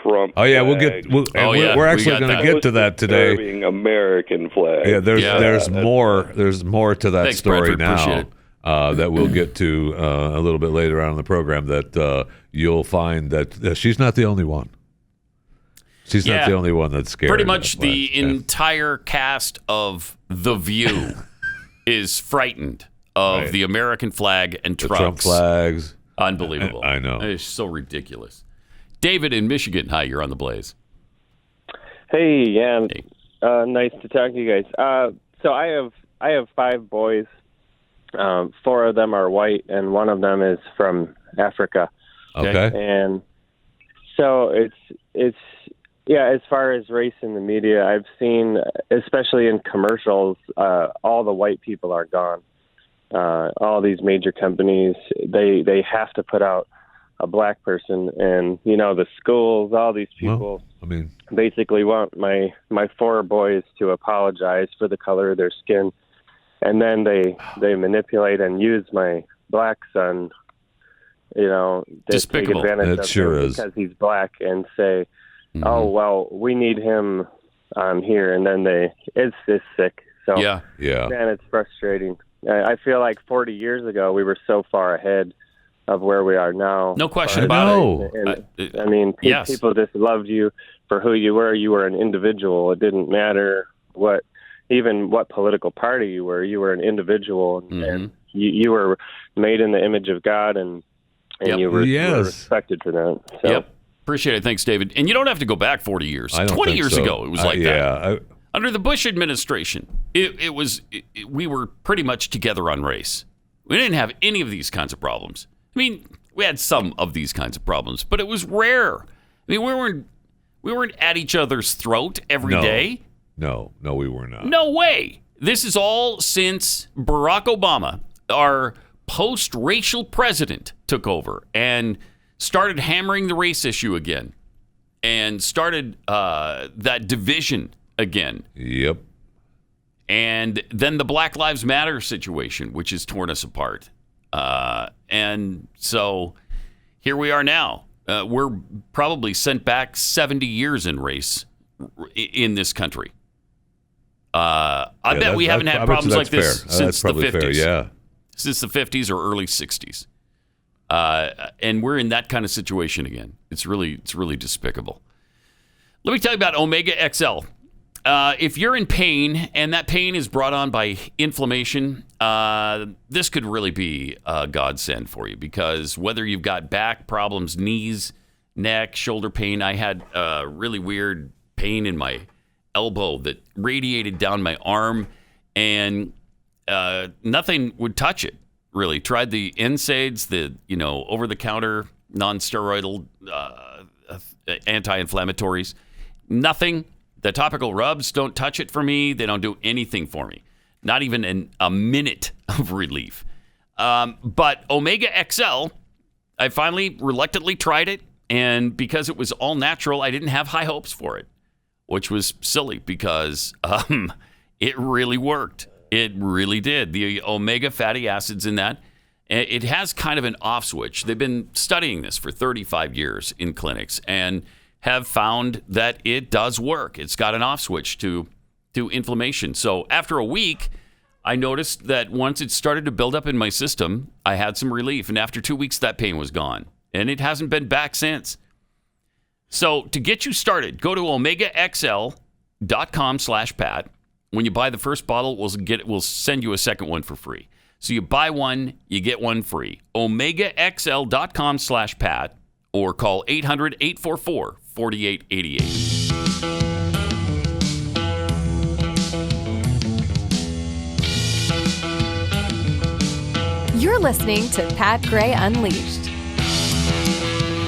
Trump. Oh yeah, flag. we're actually going to get to that today. American flag. Yeah, there's more. There's more to that Thanks, story Bradford. now that we'll get to a little bit later on in the program. That you'll find that she's not the only one. She's not the only one that's scared. Pretty much the entire cast of The View is frightened of the American flag and trucks. The Trump flags. Unbelievable. I know. It's so ridiculous. David in Michigan. Hi, you're on the Blaze. Hey, yeah. Nice to talk to you guys. So I have 5 boys. 4 of them are white, and one of them is from Africa. Okay. And so it's as far as race in the media, I've seen, especially in commercials, all the white people are gone. All these major companies, they have to put out a black person, and the schools, all these people basically want my 4 boys to apologize for the color of their skin, and then they manipulate and use my black son, to take advantage of him because he's black, and say, oh well, we need him on here, and then it's just sick. So yeah, man, it's frustrating. I feel like 40 years ago we were so far ahead of where we are now. No question about it. And, I mean, people just loved you for who you were. You were an individual. It didn't matter what political party you were. You were an individual, and you were made in the image of God, and you were respected for that. So. Appreciate it. Thanks, David. And you don't have to go back 40 years. 20 years ago, it was like that. Under the Bush administration, we were pretty much together on race. We didn't have any of these kinds of problems. I mean, we had some of these kinds of problems, but it was rare. I mean, we weren't at each other's throat every day. No, we were not. No way. This is all since Barack Obama, our post-racial president, took over and started hammering the race issue again and started that division again. Yep. And then the Black Lives Matter situation, which has torn us apart. And so here we are now. We're probably sent back 70 years in race in this country. I bet we haven't had problems like this since the 50s. Since the 50s or early 60s. And we're in that kind of situation again. It's really despicable. Let me tell you about Omega XL. If you're in pain and that pain is brought on by inflammation, this could really be a godsend for you, because whether you've got back problems, knees, neck, shoulder pain, I had really weird pain in my elbow that radiated down my arm, and nothing would touch it. Really tried the NSAIDs, the over-the-counter non-steroidal anti-inflammatories. Nothing. The topical rubs don't touch it for me. They don't do anything for me. Not even a minute of relief. But Omega XL, I finally reluctantly tried it, and because it was all natural, I didn't have high hopes for it, which was silly because it really worked. It really did. The omega fatty acids in that, it has kind of an off switch. They've been studying this for 35 years in clinics and have found that it does work. It's got an off switch to inflammation. So after a week, I noticed that once it started to build up in my system, I had some relief. And after 2 weeks, that pain was gone. And it hasn't been back since. So to get you started, go to omegaxl.com/Pat. When you buy the first bottle, we'll send you a second one for free. So you buy one, you get one free. omegaxl.com/Pat or call 800-844-4888. You're listening to Pat Gray Unleashed.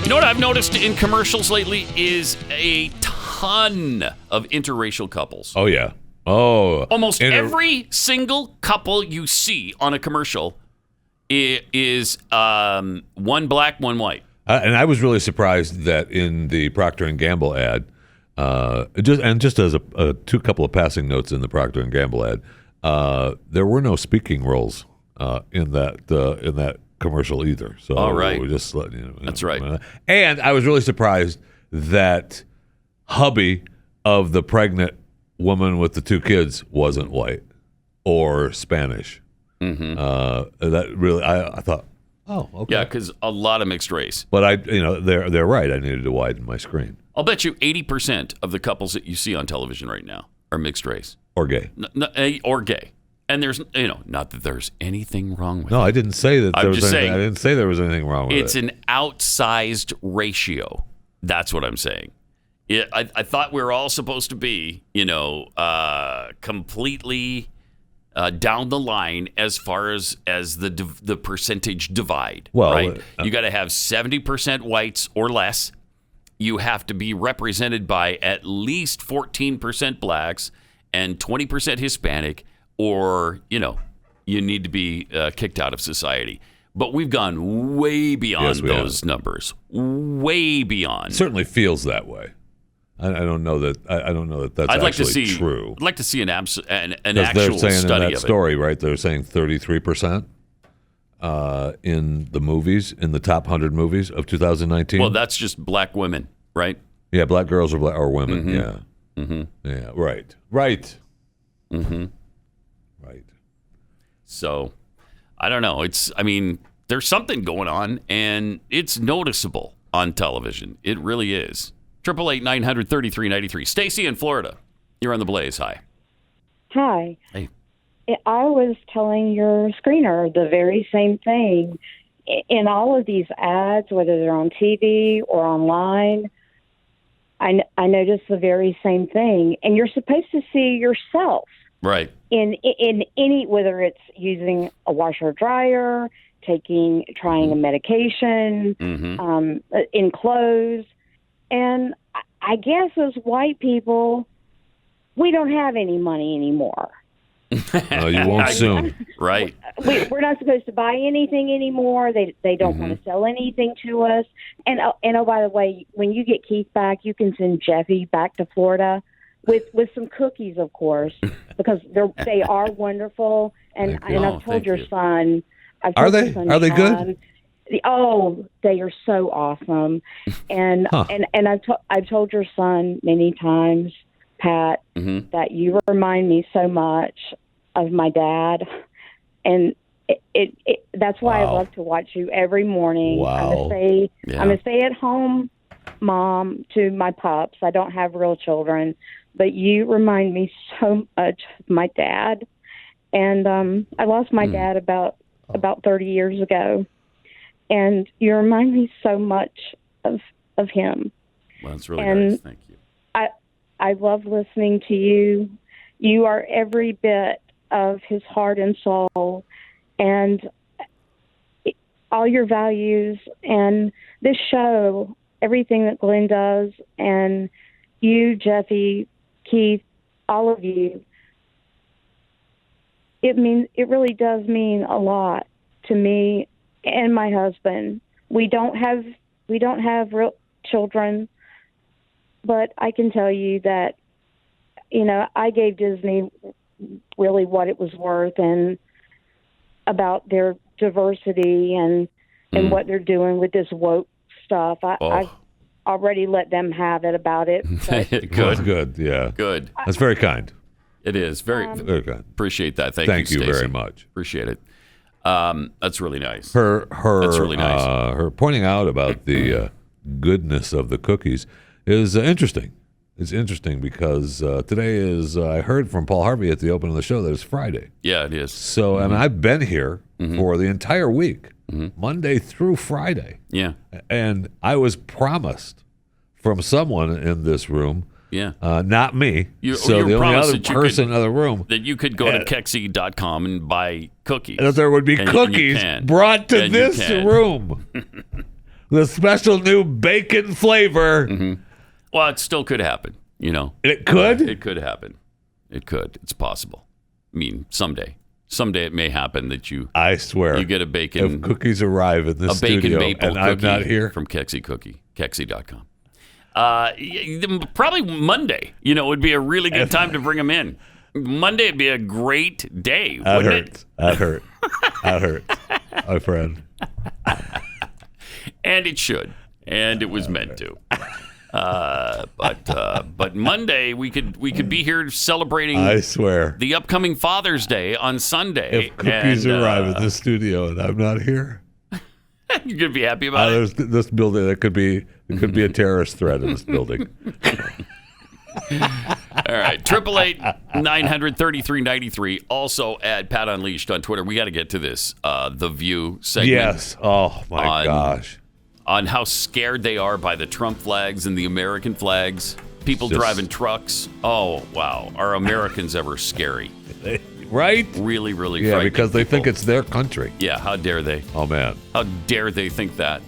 You know what I've noticed in commercials lately is a ton of interracial couples. Oh, yeah. Oh. Almost every single couple you see on a commercial is one black, one white. And I was really surprised that in the Procter Gamble ad, just as a couple of passing notes in the Procter Gamble ad, there were no speaking roles in that commercial either. So all right. We're just letting you know. That's right. And I was really surprised that hubby of the pregnant woman with the two kids wasn't white or Spanish. Mm-hmm. That really, I thought, oh, okay. Yeah, because a lot of mixed race. But they're right. I needed to widen my screen. I'll bet you 80% of the couples that you see on television right now are mixed race or gay, or gay. And there's, not that there's anything wrong with it. No, I didn't say that. I'm just saying. I didn't say there was anything wrong with it. It's an outsized ratio. That's what I'm saying. I thought we were all supposed to be, completely down the line as far as the percentage divide. Well, right? You got to have 70% whites or less. You have to be represented by at least 14% blacks and 20% Hispanic, or you need to be kicked out of society. But we've gone way beyond those numbers. Way beyond. It certainly feels that way. I don't know that. I don't know that that's actually true. I'd like to see an actual they're saying study in that of story, it. right? They're saying 33% in the movies, in the top 100 movies of 2019. Well, that's just black women, right? Yeah, black girls or women. Mm-hmm. Yeah. Mm-hmm. Yeah. Right. Mm-hmm. Right. So, I don't know. There's something going on, and it's noticeable on television. It really is. 888-900-3393. Stacy in Florida. You're on the Blaze. Hi. Hi. Hey. I was telling your screener the very same thing. In all of these ads, whether they're on TV or online, I notice the very same thing. And you're supposed to see yourself. Right. In any, whether it's using a washer or dryer, trying a medication, in clothes. And I guess as white people, we don't have any money anymore. Oh, you won't soon. Right. We're not supposed to buy anything anymore. They don't want to sell anything to us. And oh, by the way, when you get Keith back, you can send Jeffy back to Florida with some cookies, of course, because they are wonderful. And I've told your son. Are they? Are they good? Oh, they are so awesome. And and I've told your son many times, Pat, that you remind me so much of my dad, and that's why I love to watch you every morning. Wow. I'm a stay-at-home mom to my pups. I don't have real children, but you remind me so much of my dad. And I lost my dad about 30 years ago, and you remind me so much of him. Well, that's really nice. Thank you. I love listening to you. You are every bit of his heart and soul, and all your values, and this show, everything that Glenn does, and you, Jeffy, Keith, all of you. It really does mean a lot to me and my husband. We don't have real children, but I can tell you that, I gave Disney really what it was worth, and about their diversity and what they're doing with this woke stuff. I've already let them have it about it. Good. Yeah. Good. That's very kind. It is very kind. Appreciate that. Thank you, Stacey. very much. Appreciate it. That's really nice. That's really nice. Her pointing out about the goodness of the cookies. is interesting. It's interesting because today is, I heard from Paul Harvey at the open of the show that it's Friday. Yeah, it is. So, and I've been here for the entire week, Monday through Friday. Yeah. And I was promised from someone in this room, not me, so the only other person in the room, that you could go to Kexi.com and buy cookies. That there would be cookies brought to this room. The special new bacon flavor. Well, it still could happen, you know. It could? It could happen. It could. It's possible. I mean, someday. Someday it may happen that you... I swear. You get a bacon... If cookies arrive in the studio and I'm not here... From Kexi Cookie. Kexi.com. Probably Monday, you know, would be a really good time to bring them in. Monday would be a great day, wouldn't it? That hurt. That hurt, my friend. And it should. And it was meant to. But Monday we could be here celebrating. I swear, the upcoming Father's Day on Sunday. If cookies arrive in the studio and I'm not here, you're gonna be happy about it. This building, it could be a terrorist threat in this building. All right, 888-900-3393. Also at Pat Unleashed on Twitter. We got to get to this The View segment. Yes. Oh my gosh. On how scared they are by the Trump flags and the American flags. People driving trucks. Oh, wow. Are Americans ever scary? Right? Really, really frightening. Yeah, because they people. think it's their country. Yeah, how dare they? Oh, man. How dare they think that?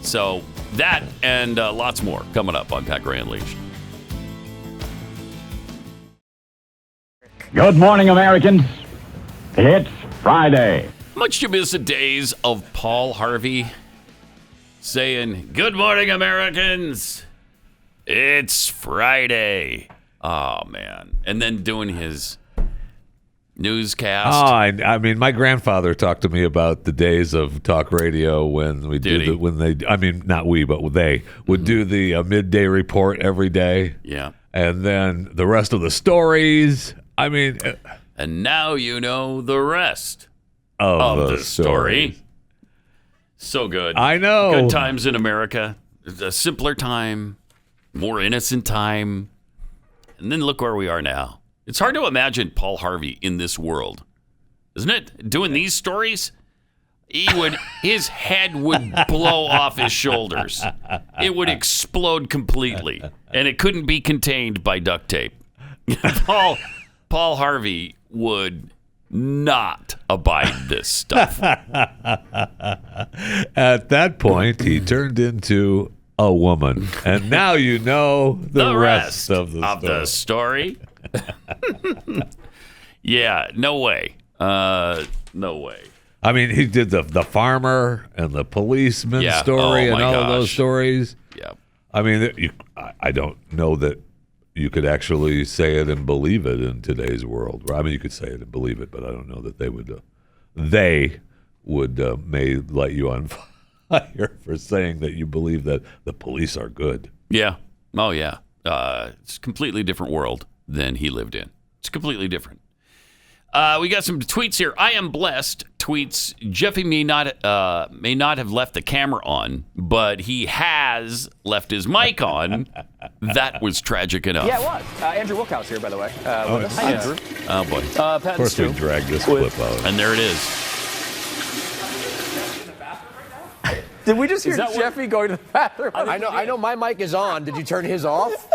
So that and lots more coming up on Pat Gray Unleashed. Good morning, Americans. It's Friday. Much you miss the days of Paul Harvey saying, "Good morning, Americans. It's Friday." Oh, man. And then doing his newscast. Oh, I mean, my grandfather talked to me about the days of talk radio when we not we, but they would do the midday report every day. Yeah. And then the rest of the stories. I mean. And now you know the rest of the story. So good. I know. Good times in America. A simpler time, more innocent time. And then look where we are now. It's hard to imagine Paul Harvey in this world, isn't it? Doing these stories, his head would blow off his shoulders. It would explode completely, and it couldn't be contained by duct tape. Paul Harvey would not abide this stuff. At that point, he turned into a woman, and now you know the rest of the story. Yeah, no way. No way. I mean, he did the farmer and the policeman story and all of those stories. Yeah. I mean, I don't know that you could actually say it and believe it in today's world. I mean, you could say it and believe it, but I don't know that they would. They would may light you on fire for saying that you believe that the police are good. Yeah. Oh, yeah. It's a completely different world than he lived in. It's completely different. We got some tweets here. I am blessed. Tweets: Jeffy may not have left the camera on, but he has left his mic on. That was tragic enough. Yeah, it was. Andrew Wilkhouse here, by the way. Hi, Andrew. Oh boy. Of course, we dragged this clip out, and there it is. Did we just hear Jeffy going to the bathroom? I know. My mic is on. Did you turn his off?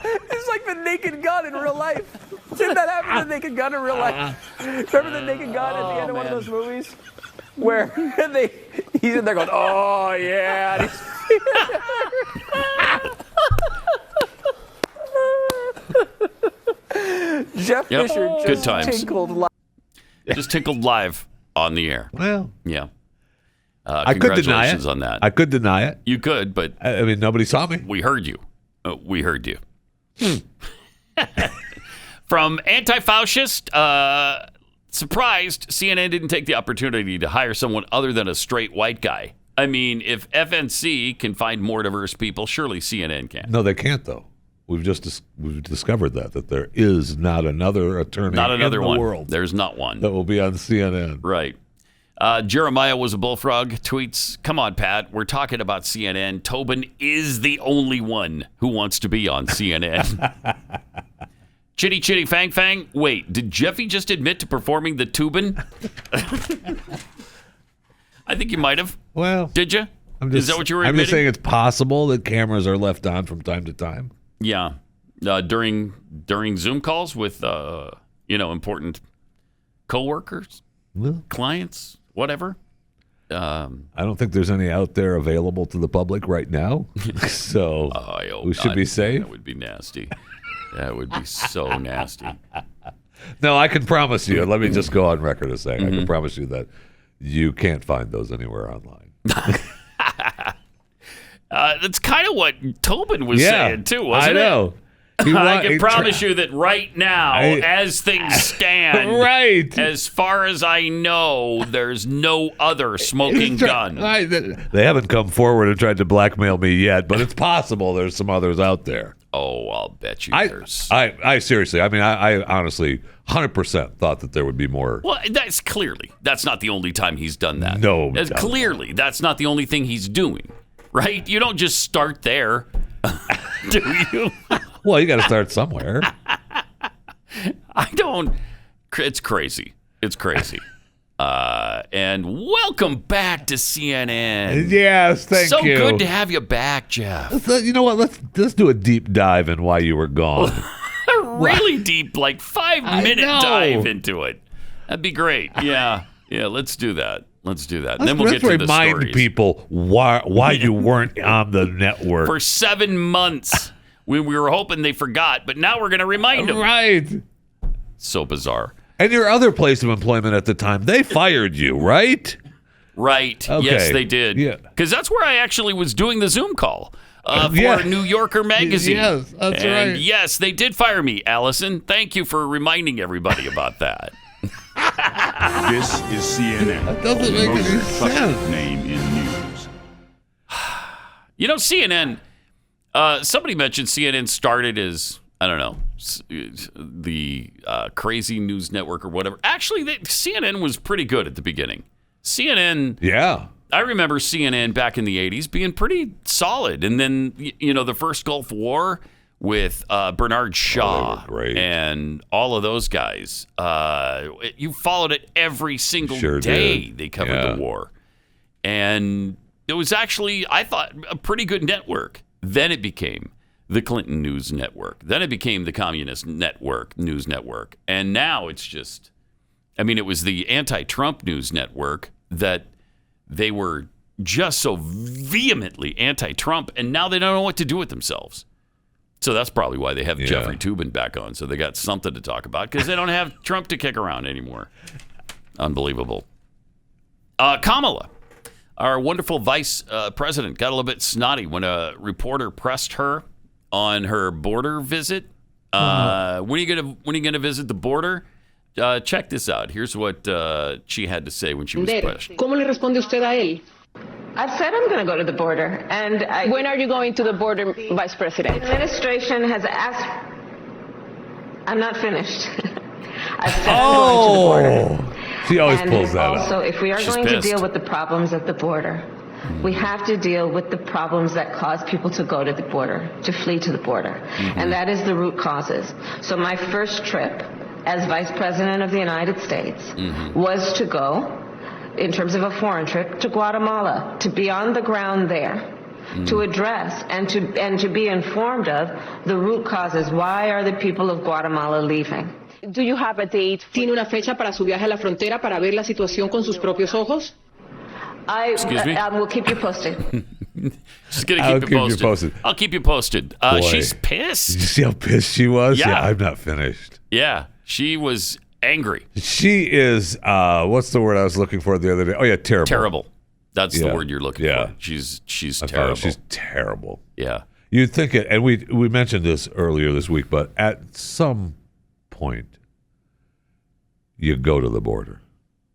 It's like the Naked Gun in real life. Didn't that happen to the Naked Gun in real life? Remember the Naked Gun at the end of one of those movies? Where he's in there going, oh, yeah. Jeff Fisher Good times. tinkled live. Just tinkled live on the air. Well, yeah. I could deny it. On that. I could deny it. You could, but I mean, nobody saw me. We heard you. We heard you. From anti-fascist, surprised CNN didn't take the opportunity to hire someone other than a straight white guy. I mean, if FNC can find more diverse people, surely CNN can. No, they can't, though. We've discovered that there is not another attorney in the world. There's not one that will be on CNN. Right. Jeremiah was a bullfrog tweets, come on, Pat, we're talking about CNN. Toobin is the only one who wants to be on CNN. Chitty Chitty Fang Fang, wait, did Jeffy just admit to performing the Toobin? I think you might have. Well, did you? Is that what you were admitting? I'm just saying it's possible that cameras are left on from time to time. Yeah. During Zoom calls with, important coworkers, clients, whatever. I don't think there's any out there available to the public right now. So we should be safe. That would be nasty. That would be so nasty. No, I can promise you. Let me just go on record as saying I can promise you that you can't find those anywhere online. That's kind of what Toobin was saying too, wasn't it? I know. I can promise you that right now, as things stand, as far as I know, there's no other smoking gun. They haven't come forward and tried to blackmail me yet, but it's possible there's some others out there. Oh, I'll bet you there's. I seriously, I honestly, 100% thought that there would be more. Well, that's not the only time he's done that. No. That's not the only thing he's doing, right? You don't just start there, do you? Well, you got to start somewhere. It's crazy. It's crazy. And welcome back to CNN. Yes, thank you. So good to have you back, Jeff. You know what? Let's do a deep dive in why you were gone. Really deep, like 5-minute dive into it. That'd be great. Yeah, let's do that. And then we'll get to the stories. Let's remind people why you weren't on the network. For 7 months. We were hoping they forgot, but now we're going to remind them. Right. So bizarre. And your other place of employment at the time, they fired you, right? Right. Okay. Yes, they did. Yeah. Because that's where I actually was doing the Zoom call for New Yorker magazine. Yes, that's and right. Yes, they did fire me, Allison. Thank you for reminding everybody about that. This is CNN. That doesn't make any sense. Name in news. CNN... somebody mentioned CNN started as, I don't know, the crazy news network or whatever. Actually, CNN was pretty good at the beginning. CNN. Yeah. I remember CNN back in the 80s being pretty solid. And then, the first Gulf War with Bernard Shaw and all of those guys. You followed it every single day. They covered the war. And it was actually, I thought, a pretty good network. Then it became the Clinton News Network. Then it became the Communist News Network. And now it's just, it was the anti-Trump News Network that they were just so vehemently anti-Trump, and now they don't know what to do with themselves. So that's probably why they have Jeffrey Toobin back on, so they got something to talk about, because they don't have Trump to kick around anymore. Unbelievable. Kamala. Our wonderful vice president got a little bit snotty when a reporter pressed her on her border visit. When are you gonna visit the border? Check this out. Here's what she had to say when she was pushed. ¿Cómo le responde usted a él? I've said I'm going to go to the border. And when are you going to the border, Vice President? The administration has asked. I'm not finished. I've said I'm going to the border. She always pulls that up. Also, if we are going to deal with the problems at the border, we have to deal with the problems that cause people to go to the border, to flee to the border. And that is the root causes. So my first trip as Vice President of the United States was to go, in terms of a foreign trip, to Guatemala, to be on the ground there, to address and to be informed of the root causes. Why are the people of Guatemala leaving? Do you have a date? ¿Tiene una fecha para su viaje a la frontera para ver la situación con sus propios ojos? Excuse me? I will keep you posted. She's going to keep you posted. I'll keep you posted. She's pissed. Did you see how pissed she was? Yeah. I'm not finished. Yeah, she was angry. She is, what's the word I was looking for the other day? Oh, yeah, terrible. Terrible. That's the word you're looking for. She's terrible. She's terrible. Yeah. You'd think it, and we mentioned this earlier this week, but at some point, you go to the border.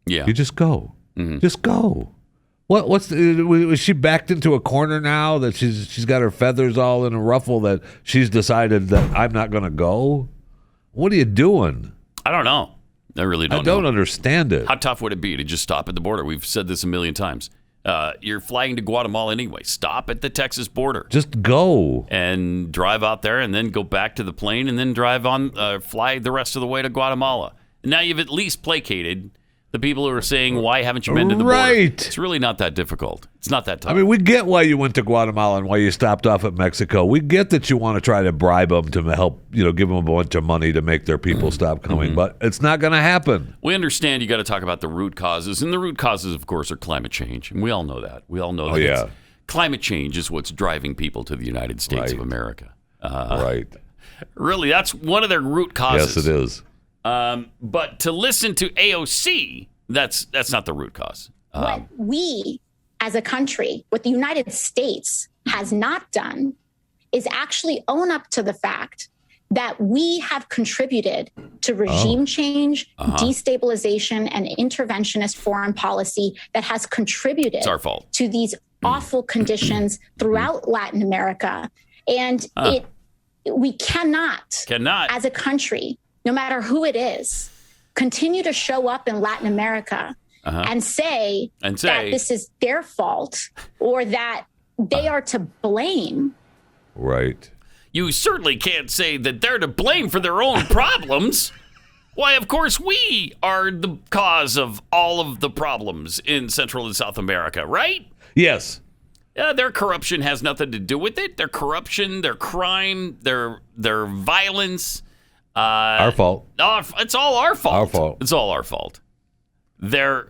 Yeah. You just go. Just go. Was she backed into a corner now that she's got her feathers all in a ruffle that she's decided that I'm not going to go? What are you doing? I don't know. I really don't I don't understand it. How tough would it be to just stop at the border? We've said this a million times. You're flying to Guatemala anyway. Stop at the Texas border. Just go. And drive out there and then go back to the plane and then fly the rest of the way to Guatemala. Now you've at least placated the people who are saying, why haven't you been to the border? Right. It's really not that difficult. It's not that tough. I mean, we get why you went to Guatemala and why you stopped off at Mexico. We get that you want to try to bribe them to help, give them a bunch of money to make their people stop coming, but it's not going to happen. We understand you got to talk about the root causes, and the root causes, of course, are climate change, and we all know that. We all know that climate change is what's driving people to the United States of America. Right. Really, that's one of their root causes. Yes, it is. But to listen to AOC, that's not the root cause. What we as a country, what the United States has not done is actually own up to the fact that we have contributed to regime change, destabilization, and interventionist foreign policy that has contributed it's our fault. to these awful conditions throughout Latin America. And we cannot, as a country, no matter who it is, continue to show up in Latin America and say that this is their fault or that they are to blame. Right. You certainly can't say that they're to blame for their own problems. Why, of course, we are the cause of all of the problems in Central and South America, right? Yes. Their corruption has nothing to do with it. Their corruption, their crime, their violence. Our fault. It's all our fault. Our fault. It's all our fault. Their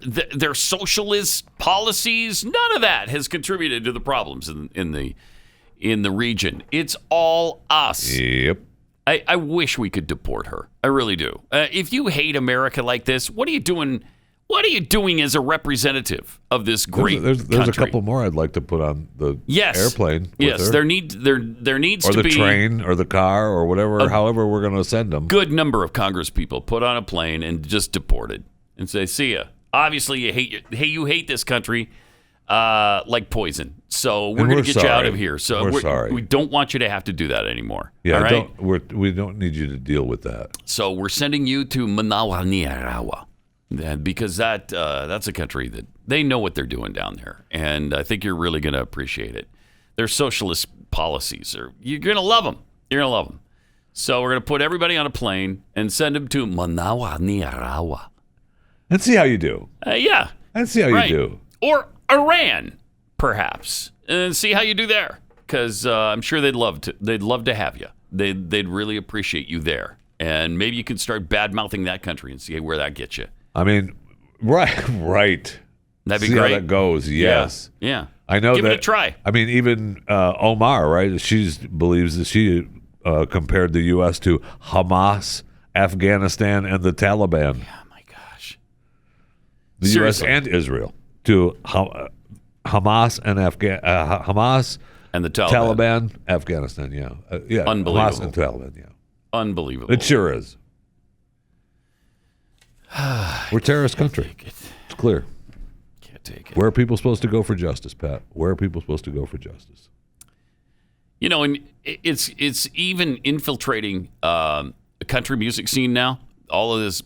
socialist policies, none of that has contributed to the problems in the region. It's all us. Yep. I wish we could deport her. I really do. If you hate America like this, what are you doing? What are you doing as a representative of this great There's country? a couple more I'd like to put on the airplane. Yes, her. there needs or to be the train or the car or whatever, however we're going to send them. Good number of Congress people put on a plane and just deported and say, "See ya." Obviously, you hate this country like poison. So we're going to get you out of here. So we're sorry. We don't want you to have to do that anymore. Yeah, all right? we don't need you to deal with that. So we're sending you to Manawa, Nicaragua. Because that's a country that they know what they're doing down there. And I think you're really going to appreciate it. Their socialist policies, you're going to love them. You're going to love them. So we're going to put everybody on a plane and send them to Manawa, Nicaragua. And see how you do. Yeah. And see how you do. Or Iran, perhaps. And see how you do there. Because I'm sure they'd love to have you. They'd really appreciate you there. And maybe you can start bad-mouthing that country and see where that gets you. I mean, right. That'd be See great. how that goes. Yes. Yeah. I know Give that. it a try. I mean, even Omar, right? She believes that she compared the U.S. to Hamas, Afghanistan, and the Taliban. Yeah, my gosh. The Seriously. U.S. and Israel to Hamas and Hamas and the Taliban. Afghanistan. Yeah. Unbelievable. Hamas and Taliban. Yeah. Unbelievable. It sure is. We're a terrorist country. It's clear. Can't take it. Where are people supposed to go for justice, Pat? Where are people supposed to go for justice? And it's even infiltrating the country music scene now. All of this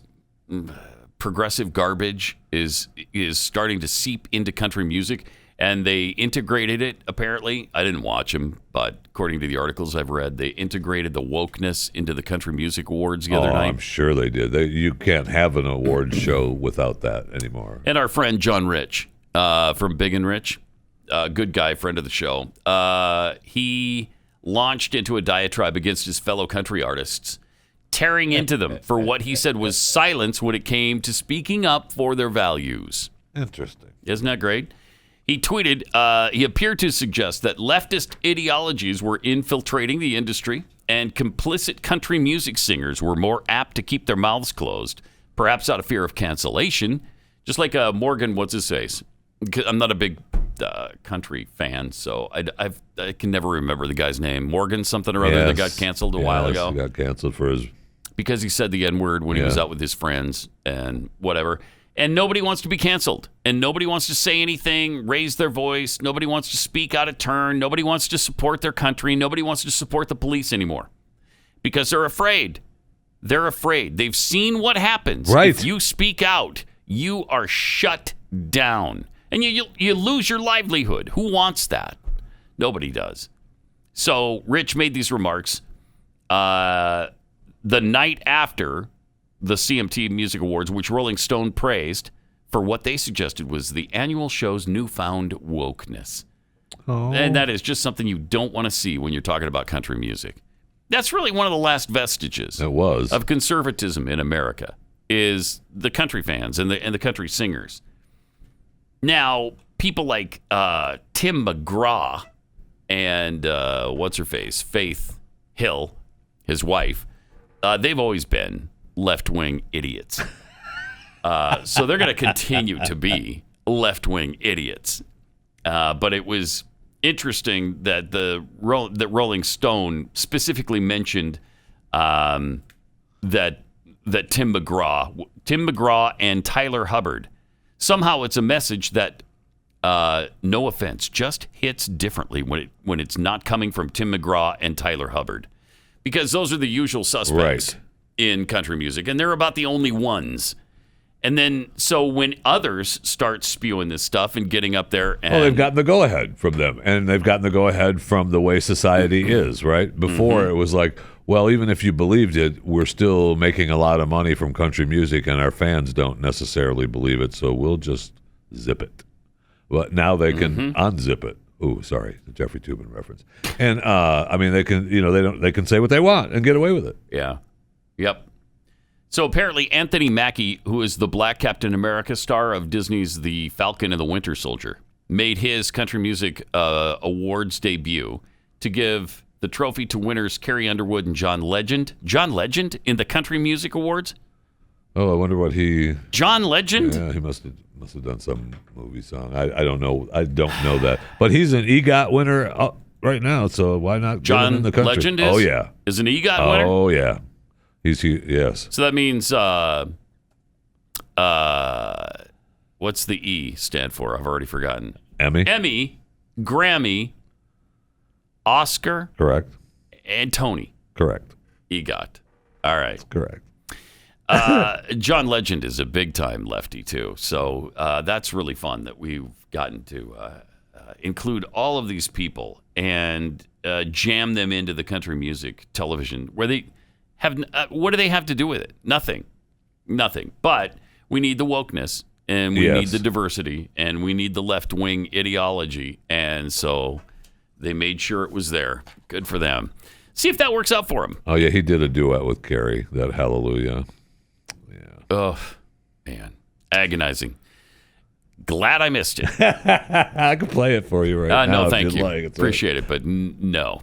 progressive garbage is starting to seep into country music, and they integrated it, apparently. I didn't watch them, but according to the articles I've read, they integrated the Wokeness into the Country Music Awards the other night. I'm sure they did. You can't have an award show without that anymore. And our friend John Rich from Big and Rich, good guy, friend of the show, he launched into a diatribe against his fellow country artists, tearing into them for what he said was silence when it came to speaking up for their values. Interesting. Isn't that great? He tweeted, he appeared to suggest that leftist ideologies were infiltrating the industry and complicit country music singers were more apt to keep their mouths closed, perhaps out of fear of cancellation, just like Morgan, what's his face? I'm not a big country fan, so I can never remember the guy's name. Morgan something or other that got canceled a while ago. He got canceled because he said the N-word when he was out with his friends and whatever. And nobody wants to be canceled. And nobody wants to say anything, raise their voice. Nobody wants to speak out of turn. Nobody wants to support their country. Nobody wants to support the police anymore because they're afraid. They're afraid. They've seen what happens. Right. If you speak out, you are shut down. And you lose your livelihood. Who wants that? Nobody does. So Rich made these remarks the night after the CMT Music Awards, which Rolling Stone praised for what they suggested was the annual show's newfound wokeness. Oh. And that is just something you don't want to see when you're talking about country music. That's really one of the last vestiges of conservatism in America is the country fans and the country singers. Now, people like Tim McGraw and what's-her-face, Faith Hill, his wife, they've always been left-wing idiots. So they're going to continue to be left-wing idiots. But it was interesting that that Rolling Stone specifically mentioned that Tim McGraw and Tyler Hubbard. Somehow it's a message that, no offense, just hits differently when it's not coming from Tim McGraw and Tyler Hubbard, because those are the usual suspects in country music, and they're about the only ones. And then, so when others start spewing this stuff and getting up there, and they've gotten the go-ahead from them, and they've gotten the go-ahead from the way society is, right? Before it was like, well, even if you believed it, we're still making a lot of money from country music, and our fans don't necessarily believe it, so we'll just zip it. But now they can unzip it. Ooh, sorry, the Jeffy Toobin reference. And I mean, they can, they can say what they want and get away with it. Yeah. Yep. So apparently Anthony Mackie, who is the Black Captain America star of Disney's The Falcon and the Winter Soldier, made his country music awards debut to give the trophy to winners Carrie Underwood and John Legend. John Legend in the Country Music Awards? Oh, I wonder what he... John Legend? Yeah, he must have done some movie song. I don't know. I don't know that. But he's an EGOT winner right now, so why not get him in the country? Legend is? Oh, yeah. Is an EGOT winner? Oh, yeah. Yes. So that means, what's the E stand for? I've already forgotten. Emmy, Grammy, Oscar. Correct. And Tony. Correct. EGOT. All right. Correct. John Legend is a big-time lefty, too. So that's really fun that we've gotten to include all of these people and jam them into the country music television where they... what do they have to do with it? Nothing. But we need the wokeness, and we need the diversity, and we need the left-wing ideology. And so they made sure it was there. Good for them. See if that works out for him. Oh, yeah, he did a duet with Carrie, that Hallelujah. Yeah. Oh, man. Agonizing. Glad I missed it. I could play it for you right now. No, thank you. Appreciate it, but no.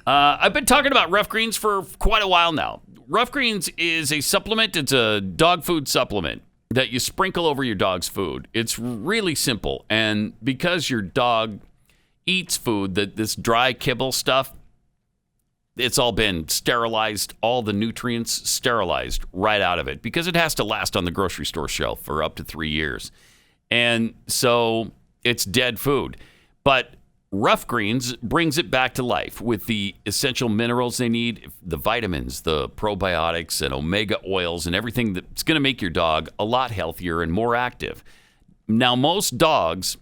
I've been talking about Rough Greens for quite a while now. Rough Greens is a supplement. It's a dog food supplement that you sprinkle over your dog's food. It's really simple. And because your dog eats food, this dry kibble stuff, it's all been sterilized, all the nutrients sterilized right out of it because it has to last on the grocery store shelf for up to 3 years. And so it's dead food. But Rough Greens brings it back to life with the essential minerals they need, the vitamins, the probiotics, and omega oils, and everything that's going to make your dog a lot healthier and more active. Now, most dogs,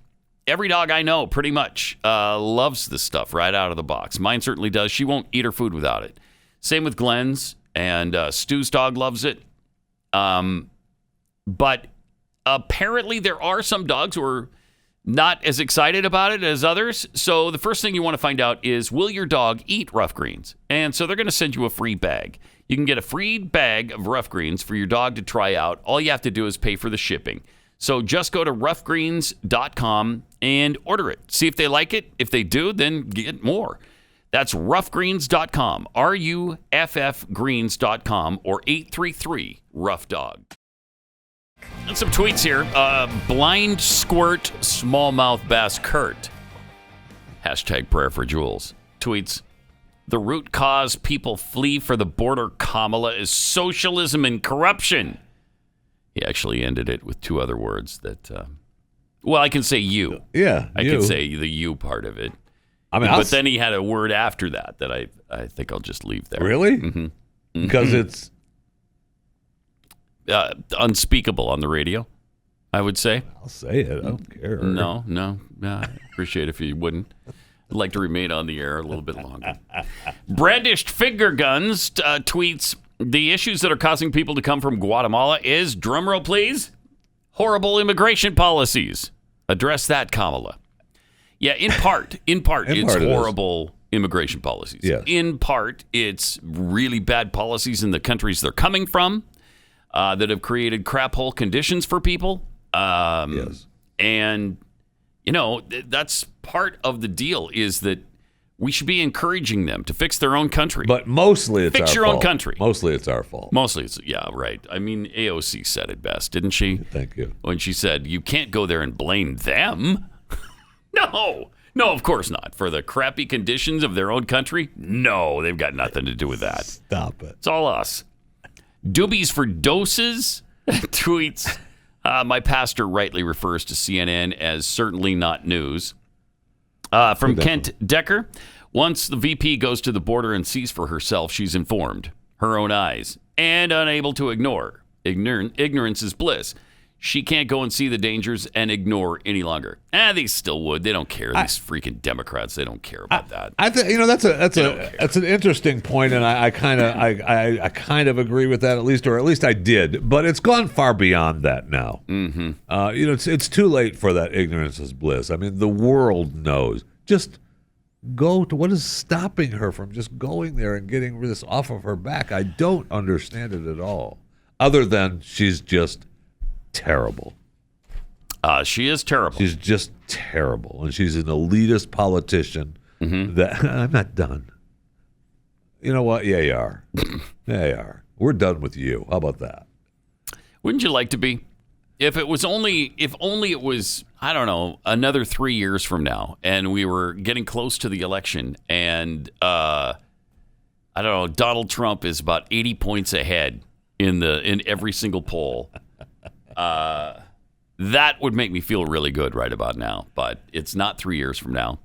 every dog I know pretty much loves this stuff right out of the box. Mine certainly does. She won't eat her food without it. Same with Glenn's, and Stu's dog loves it. But apparently there are some dogs who are not as excited about it as others. So the first thing you want to find out is, will your dog eat Rough Greens? And so they're going to send you a free bag. You can get a free bag of Rough Greens for your dog to try out. All you have to do is pay for the shipping. So just go to roughgreens.com and order it. See if they like it. If they do, then get more. That's roughgreens.com, RUFF greens.com, or 833-ROUGH-DOG. And some tweets here. Blind squirt smallmouth bass Kurt. Hashtag prayer for Jules. Tweets, the root cause people flee for the border, Kamala, is socialism and corruption. He actually ended it with two other words that, well, I can say you. Yeah, I can say the you part of it. I mean, but then he had a word after that I think I'll just leave there. Really? Mm-hmm. Because it's unspeakable on the radio, I would say. I'll say it. I don't care. No. I appreciate if you wouldn't. I'd like to remain on the air a little bit longer. Brandished finger guns tweets, the issues that are causing people to come from Guatemala is, drumroll please, horrible immigration policies. Address that, Kamala. Yeah, in part it's horrible immigration policies. Yes. In part, it's really bad policies in the countries they're coming from that have created crap hole conditions for people. Yes. And, that's part of the deal is that we should be encouraging them to fix their own country. But mostly it's fix our your fault. own country. Mostly it's our fault. Mostly it's, yeah, right. I mean, AOC said it best, didn't she? Thank you. When she said, you can't go there and blame them. No, of course not. For the crappy conditions of their own country? No, they've got nothing to do with that. Stop it. It's all us. Doobies for doses tweets, my pastor rightly refers to CNN as certainly not news. From Kent Decker, once the VP goes to the border and sees for herself, she's informed, her own eyes, and unable to ignore. Ignorance is bliss. She can't go and see the dangers and ignore any longer. They still would. They don't care. These freaking Democrats, they don't care about that. I think that's an interesting point, and I kind of agree with that, at least I did. But it's gone far beyond that now. Mm-hmm. It's too late for that ignorance is bliss. I mean, the world knows. Just go to what is stopping her from just going there and getting this off of her back. I don't understand it at all. Other than she's just terrible. She is terrible. She's just terrible, and she's an elitist politician. Mm-hmm. That I'm not done. You know what? Yeah, you are. Yeah, you are. We're done with you. How about that? Wouldn't you like to be? If only it was, I don't know, another 3 years from now, and we were getting close to the election, and I don't know, Donald Trump is about 80 points ahead in every single poll. That would make me feel really good right about now, but it's not 3 years from now,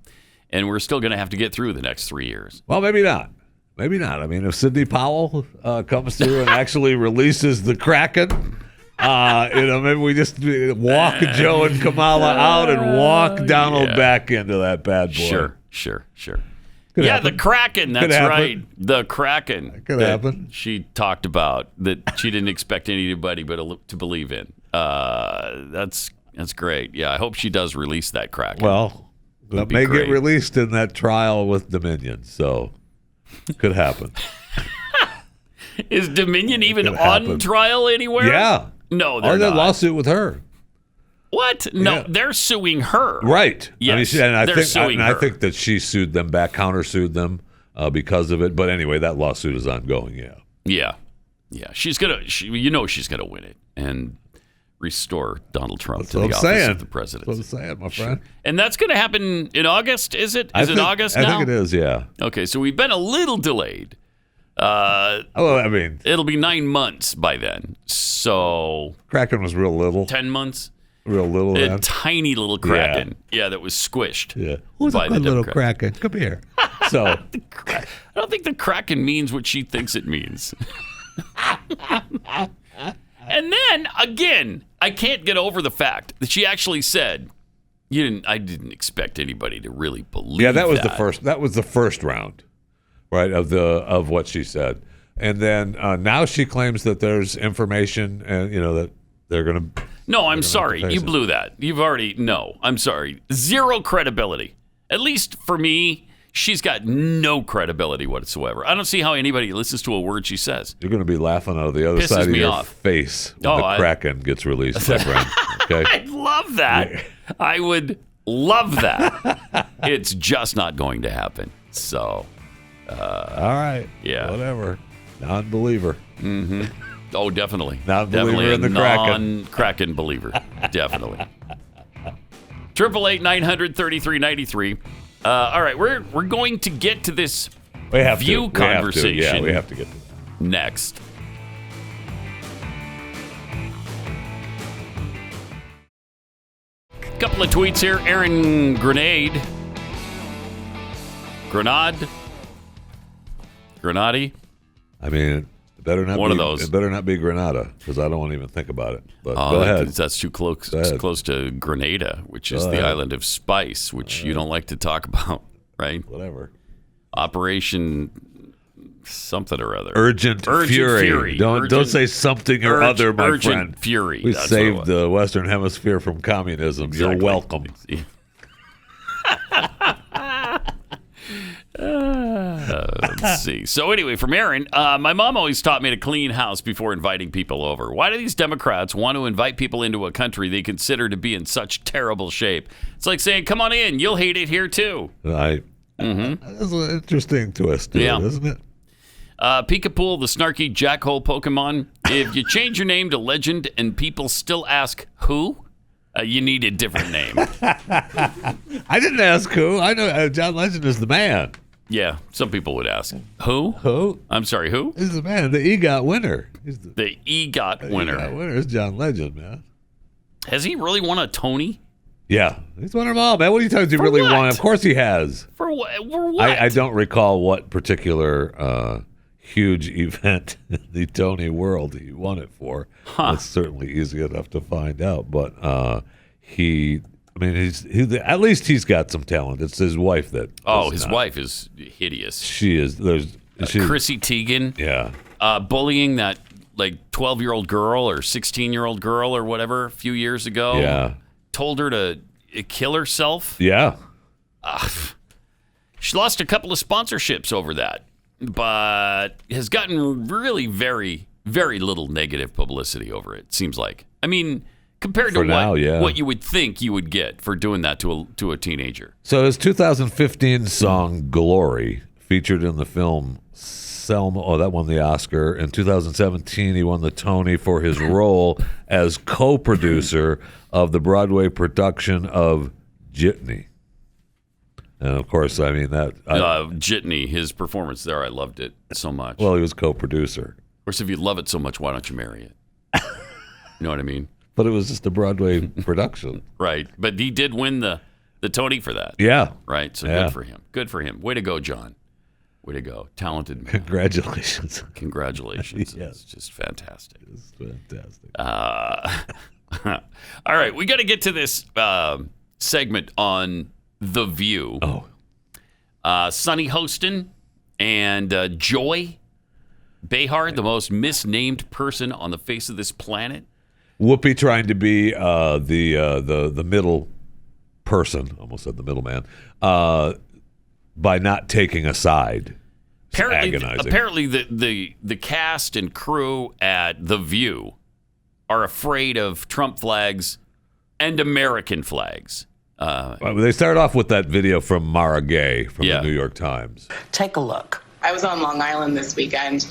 and we're still going to have to get through the next 3 years. Well, maybe not. Maybe not. I mean, if Sidney Powell comes through and actually releases the Kraken, maybe we just walk Joe and Kamala out and walk Donald back into that bad boy. Sure. Could happen. The Kraken. That's right. The Kraken. Could happen. She talked about that she didn't expect anybody but to believe in. That's great. Yeah, I hope she does release that Kraken. Well, that may get released in that trial with Dominion, so could happen. Is Dominion even on trial anywhere? Yeah. No, they're not. That lawsuit with her. What? No, they're suing her. Right. Yes, they're suing her. I think that she sued them back, countersued them because of it. But anyway, that lawsuit is ongoing, Yeah. She's gonna win it and restore Donald Trump to the office of the presidency. That's what I'm saying, my friend. And that's going to happen in August, is it? Is it August now? I think it is, yeah. Okay, so we've been a little delayed. It'll be 9 months by then. So Kraken was real little. 10 months. Real little. A tiny little Kraken. Yeah, that was squished. Yeah. Who's a good little Kraken? Come here. So I don't think the Kraken means what she thinks it means. And then again, I can't get over the fact that she actually said, I didn't expect anybody to really believe. Yeah, that was the first. That was the first round, right? Of what she said, and then now she claims that there's information, and that they're going to. No, I'm sorry, you blew that. You've already I'm sorry, zero credibility. At least for me, she's got no credibility whatsoever. I don't see how anybody listens to a word she says. You're going to be laughing out of the other side of your face when the Kraken gets released, my friend. Okay? I'd love that. I would love that. It's just not going to happen. So, all right. Yeah. Whatever. Non-believer. Mm-hmm. Oh, definitely. Non-believer in the Kraken. Non-Kraken believer. Definitely. 888-900-3393. All right, we're going to get to this view conversation. Yeah, we have to get to that. Next. Couple of tweets here. Aaron Grenade. Grenade. I mean, One of those. It better not be Grenada, because I don't want to even think about it. But go ahead. That's too close to Grenada, which is the island of spice, which you don't like to talk about, right? Whatever. Operation something or other. Urgent Fury. Don't say something or other, my Urgent friend. Fury. We That's saved the Western Hemisphere from communism. Exactly. You're welcome. Let's see. So anyway, from Aaron, my mom always taught me to clean house before inviting people over. Why do these Democrats want to invite people into a country they consider to be in such terrible shape? It's like saying, come on in, you'll hate it here too. That's an interesting twist to it, isn't it? Peekapool, the snarky jackhole Pokemon. If you change your name to Legend and people still ask who, you need a different name. I didn't ask who. I know John Legend is the man. Yeah, some people would ask. Who? Who? I'm sorry, who? He's the man, the EGOT winner. The EGOT winner. EGOT winner is John Legend, man. Has he really won a Tony? Yeah, he's won them all, man. What are you talking about? He really won? Of course he has. For what? I don't recall what particular huge event in the Tony world he won it for. It's certainly easy enough to find out, but he's at least he's got some talent. It's his wife that. His wife is hideous. She is. Chrissy Teigen. Yeah. Bullying that 12-year-old girl or 16-year-old girl or whatever a few years ago. Yeah. Told her to kill herself. Yeah. She lost a couple of sponsorships over that, but has gotten really very, very little negative publicity over it. Seems like. I mean. Compared to what you would think you would get for doing that to a teenager. So his 2015 song "Glory" featured in the film Selma. That won the Oscar. In 2017, he won the Tony for his role as co-producer of the Broadway production of Jitney. And of course, I mean that Jitney, his performance there, I loved it so much. Well, he was co-producer. Of course, if you love it so much, why don't you marry it? You know what I mean? But it was just a Broadway production. Right. But he did win the Tony for that. Yeah. Right. So good for him. Good for him. Way to go, John. Way to go. Talented man. Congratulations. Congratulations. Yes. It's just fantastic. It's fantastic. All right. We got to get to this segment on The View. Sonny Hostin and Joy Behar, the most misnamed person on the face of this planet. Whoopi trying to be the middle person, almost said the middleman, by not taking a side. Apparently the cast and crew at The View are afraid of Trump flags and American flags. They started off with that video from Mara Gay from the New York Times. Take a look. I was on Long Island this weekend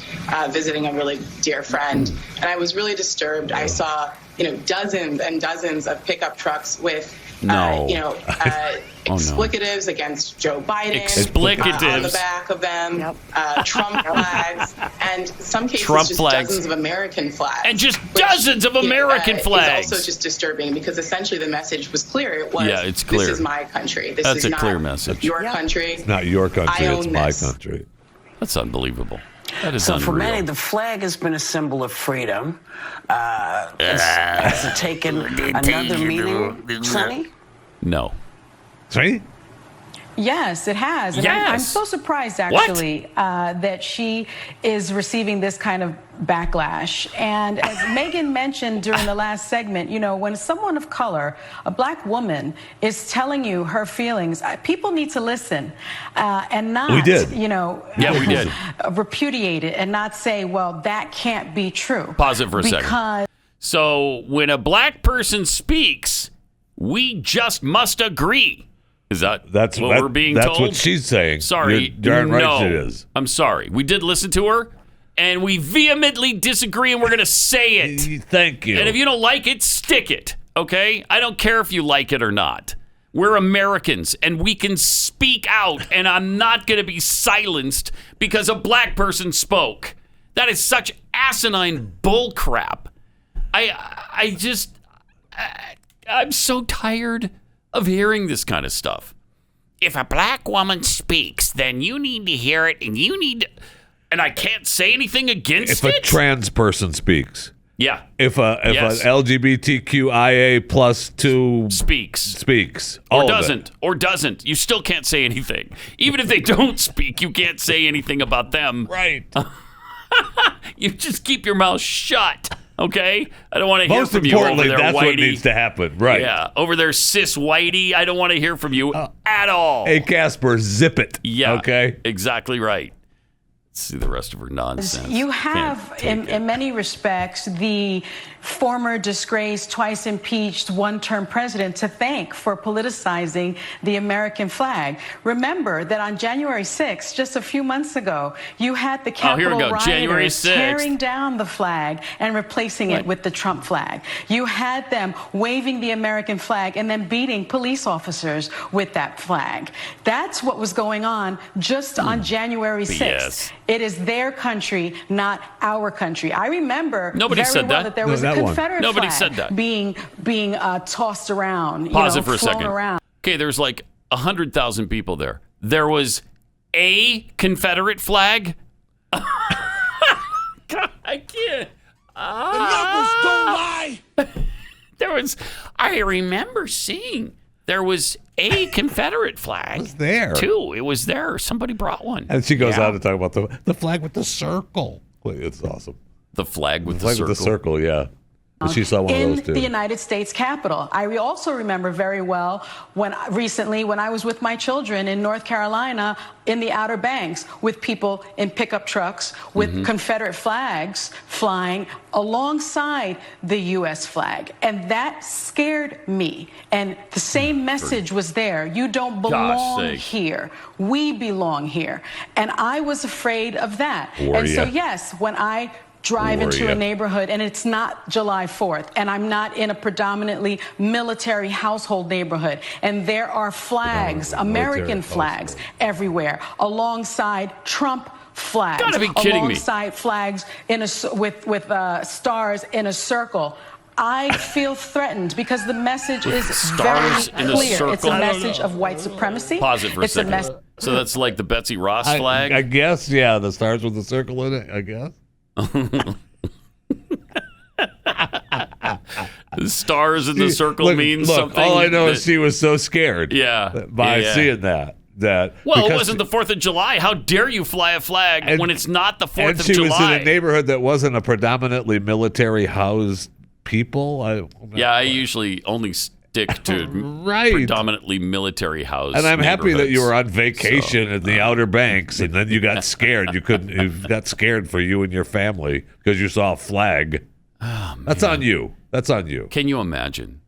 visiting a really dear friend, and I was really disturbed. I saw, dozens and dozens of pickup trucks with, explicatives against Joe Biden on the back of them, Trump flags, and some cases just dozens of American flags. And just dozens of American flags. It's also just disturbing because essentially the message was clear. It was, it's clear. This is my country. That's a clear message. Your country. It's not your country, it's my country. That's unbelievable. That is so unreal. for many, the flag has been a symbol of freedom. Has it taken another meaning, Sonny? No. Sonny? Yes, it has. And I'm so surprised, actually, that she is receiving this kind of backlash. And as Megan mentioned during the last segment, when someone of color, a black woman, is telling you her feelings, people need to listen and not, we did. repudiate it and not say, well, that can't be true. Pause it for a second. So when a black person speaks, we just must agree. Is that's what we're being told? That's what she's saying. Sorry. You're darn right it is. I'm sorry. We did listen to her, and we vehemently disagree, and we're going to say it. Thank you. And if you don't like it, stick it, okay? I don't care if you like it or not. We're Americans, and we can speak out, and I'm not going to be silenced because a black person spoke. That is such asinine bullcrap. I'm so tired of hearing this kind of stuff. If a black woman speaks, then you need to hear it, and you need to... and I can't say anything against If it? a trans person speaks. Yeah. If an LGBTQIA plus 2 speaks. Or doesn't. You still can't say anything. Even if they don't speak, you can't say anything about them. Right. You just keep your mouth shut. Okay? I don't want to hear from you over there, that's Whitey. what needs to happen. Right. Yeah. Over there, cis Whitey. I don't want to hear from you at all. Hey, Casper, zip it. Yeah. Okay? Exactly right. Let's see the rest of her nonsense. You have, in many respects, the former disgraced, twice impeached, one-term president to thank for politicizing the American flag. Remember that on January 6th, just a few months ago, you had the Capitol rioters tearing down the flag and replacing it with the Trump flag. You had them waving the American flag and then beating police officers with that flag. That's what was going on just on January 6th. Yes. It is their country, not our country. I remember Nobody very said well that. there was a Confederate Nobody flag said that. being tossed around, Pause it for a flown second. around. Okay, there's like 100,000 people there. There was a Confederate flag? God, I can't. The numbers don't lie. I remember seeing there was a Confederate flag. It was there. Too. It was there. Somebody brought one. And she goes on to talk about the flag with the circle. It's awesome. The flag with the circle. With the circle, yeah. And she saw one of those too. In the United States Capitol. I also remember very well when I was with my children in North Carolina in the Outer Banks with people in pickup trucks with Confederate flags flying alongside the U.S. flag. And that scared me. And the same message was there. You don't belong here. We belong here. And I was afraid of that. And so, yes, when I drive into a neighborhood and it's not July 4th and I'm not in a predominantly military household neighborhood and there are flags, American flags everywhere alongside Trump flags, gotta be kidding alongside flags with stars in a circle. I feel threatened because the message is very clear. It's a message of white supremacy. Pause it for a second. So that's like the Betsy Ross flag? I guess, yeah, the stars with the circle in it, I guess. The stars in the circle means something. All I know is she was so scared. By seeing that. Well, it wasn't the 4th of July. How dare you fly a flag when it's not the 4th of July? And she was in a neighborhood that wasn't a predominantly military housed people. I usually only stick to predominantly military housed. And I'm happy that you were on vacation in the Outer Banks, and then you got scared. You got scared for you and your family because you saw a flag. Oh, that's on you. That's on you. Can you imagine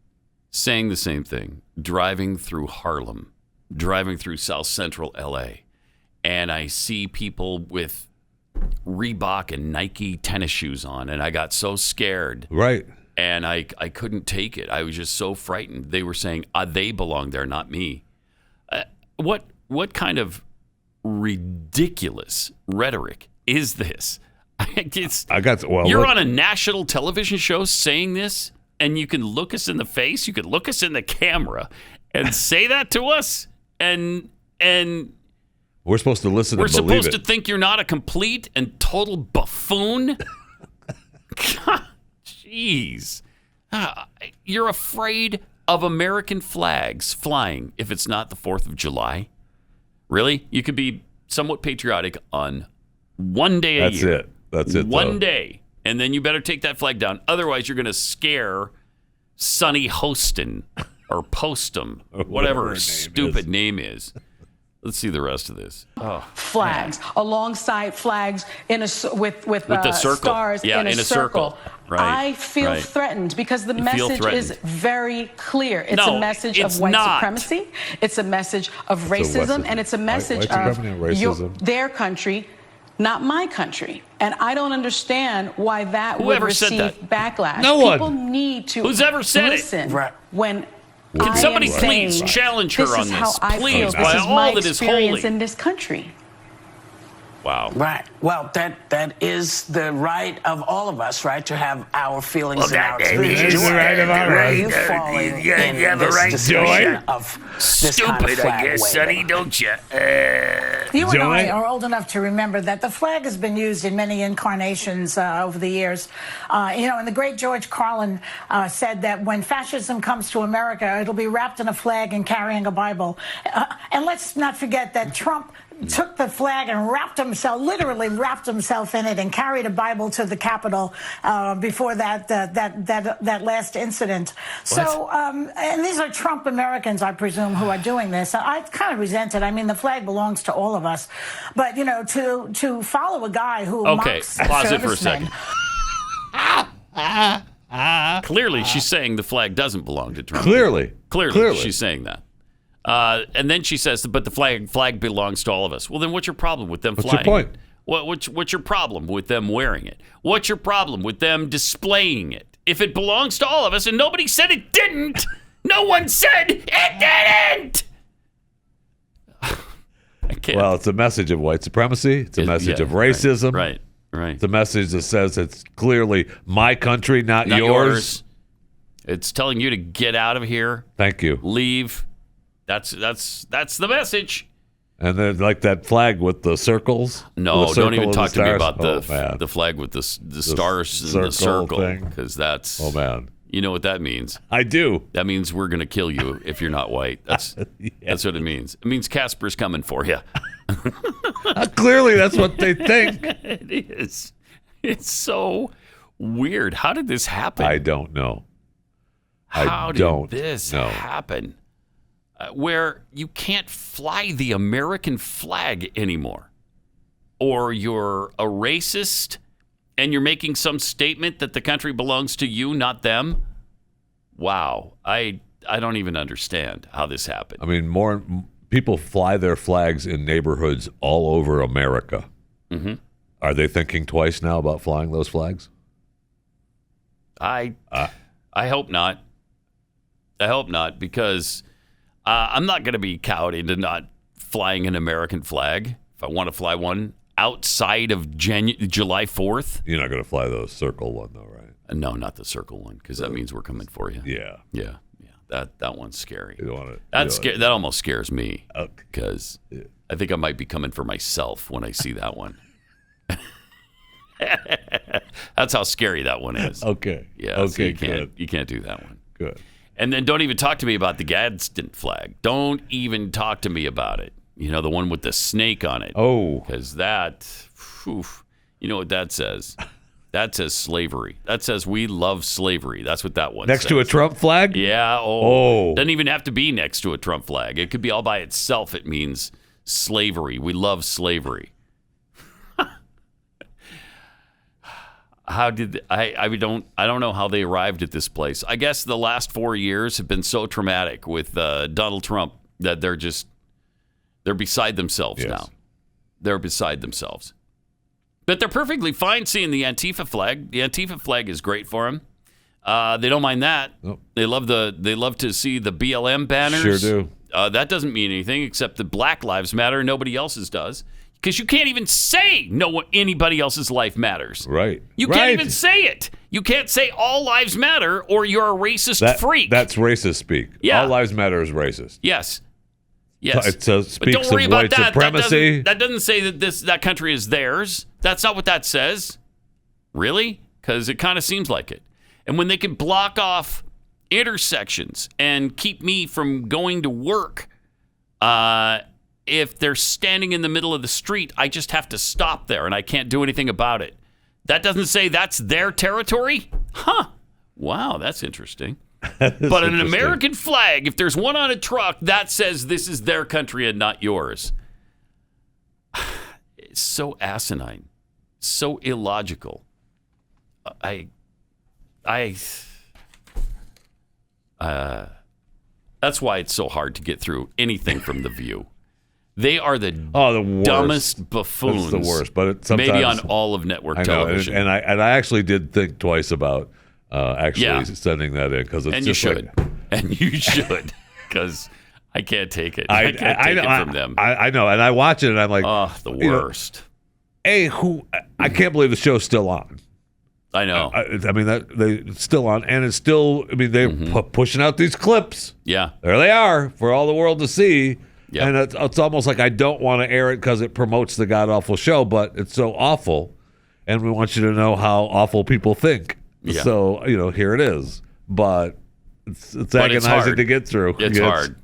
saying the same thing, driving through Harlem, driving through South Central LA, and I see people with Reebok and Nike tennis shoes on, and I got so scared. Right. And I couldn't take it. I was just so frightened. They were saying they belong there, not me. What kind of ridiculous rhetoric is this? You're on a national television show saying this, and you can look us in the face. You could look us in the camera and say that to us, and we're supposed to listen. We're and believe supposed to think you're not a complete and total buffoon. God. Jeez. You're afraid of American flags flying if it's not the 4th of July? Really? You could be somewhat patriotic on one day a year. That's it. One day. And then you better take that flag down. Otherwise, you're going to scare Sonny Hostin or Postum, whatever her stupid name is. Let's see the rest of this. Flags alongside flags with the circle. Stars in a circle. Right. I feel threatened because the message is very clear. It's a message of white supremacy. It's a message of racism, and it's a message of their country, not my country. And I don't understand why that would receive backlash. No one. People need to Who's ever said listen it? when. Can somebody please challenge her on this? Please, by all that is holy. In this country. Wow. Right. Well, that is the right of all of us, right, to have our feelings and our experiences. It's the right of all of us. You falling you have a right, Joy? Of this stupid, kind of flag I guess, waving. Sonny, don't you? You and I are old enough to remember that the flag has been used in many incarnations over the years. And the great George Carlin said that when fascism comes to America, it'll be wrapped in a flag and carrying a Bible. And let's not forget that Trump took the flag and literally wrapped himself in it and carried a Bible to the Capitol before that last incident. So, and these are Trump Americans, I presume, who are doing this. I kind of resent it. I mean, the flag belongs to all of us. But, to follow a guy who mocks pause it for a servicemen. second. Clearly, she's saying the flag doesn't belong to Trump. Clearly. She's saying that. And then she says, but the flag belongs to all of us. Well, then what's your problem with them flying? What's your point? What's your problem with them wearing it? What's your problem with them displaying it? If it belongs to all of us and nobody said it didn't, no one said it didn't! I can't. Well, it's a message of white supremacy. It's a message of racism. Right. It's a message that says it's clearly my country, not yours. It's telling you to get out of here. Thank you. Leave. That's the message. And then like that flag with the circles. No, don't even talk to me about the flag with the stars and the circle, because that's you know what that means. I do. That means we're gonna kill you if you're not white. That's that's what it means. It means Casper's coming for you. Clearly, that's what they think. It is. It's so weird. How did this happen? I don't know. How did this happen? Where you can't fly the American flag anymore, or you're a racist and you're making some statement that the country belongs to you, not them. Wow, I don't even understand how this happened. I mean, more people fly their flags in neighborhoods all over America. Mm-hmm. Are they thinking twice now about flying those flags? I hope not. I hope not, because I'm not going to be cowed into not flying an American flag. If I want to fly one outside of July 4th. You're not going to fly the circle one, though, right? No, not the circle one, because that means we're coming for you. Yeah. That one's scary. You don't want it. That almost scares me, because I think I might be coming for myself when I see that one. That's how scary that one is. Okay. Yeah. Okay. So you can't do that one. Good. And then don't even talk to me about the Gadsden flag. Don't even talk to me about it. You know, the one with the snake on it. Oh. Because that, you know what that says? That says slavery. That says we love slavery. That's what that one next says. To a Trump flag? Yeah. Oh. Doesn't even have to be next to a Trump flag. It could be all by itself. It means slavery. We love slavery. How did I don't know how they arrived at this place. I guess the last 4 years have been so traumatic with Donald Trump that they're beside themselves now. They're beside themselves. But they're perfectly fine seeing the Antifa flag. The Antifa flag is great for them. They don't mind that. Nope. They love to see the BLM banners. Sure do. That doesn't mean anything except that Black Lives Matter. Nobody else's does. Because you can't even say anybody else's life matters. Right. You can't even say it. You can't say all lives matter or you're a racist freak. That's racist speak. Yeah. All lives matter is racist. Yes. It speaks but don't worry of about white that. supremacy. That doesn't say that that country is theirs. That's not what that says. Really? Because it kind of seems like it. And when they can block off intersections and keep me from going to work, if they're standing in the middle of the street, I just have to stop there and I can't do anything about it. That doesn't say that's their territory? Huh. Wow, that's interesting. But an American flag, if there's one on a truck, that says this is their country and not yours. It's so asinine, so illogical. That's why it's so hard to get through anything from The View. They are the dumbest buffoons. That's the worst, but maybe on all of network television. And I actually did think twice about sending that in, because it's and just you should. And you should, because I can't take it. I can't take it from them. I know, and I watch it, and I'm like, oh, the worst. I can't believe the show's still on. I know. I mean, it's still on, and it's still. I mean, they're pushing out these clips. Yeah, there they are for all the world to see. Yep. And it's almost like I don't want to air it because it promotes the god-awful show, but it's so awful, and we want you to know how awful people think. Yeah. So, here it is. But it's agonizing to get through. It's hard.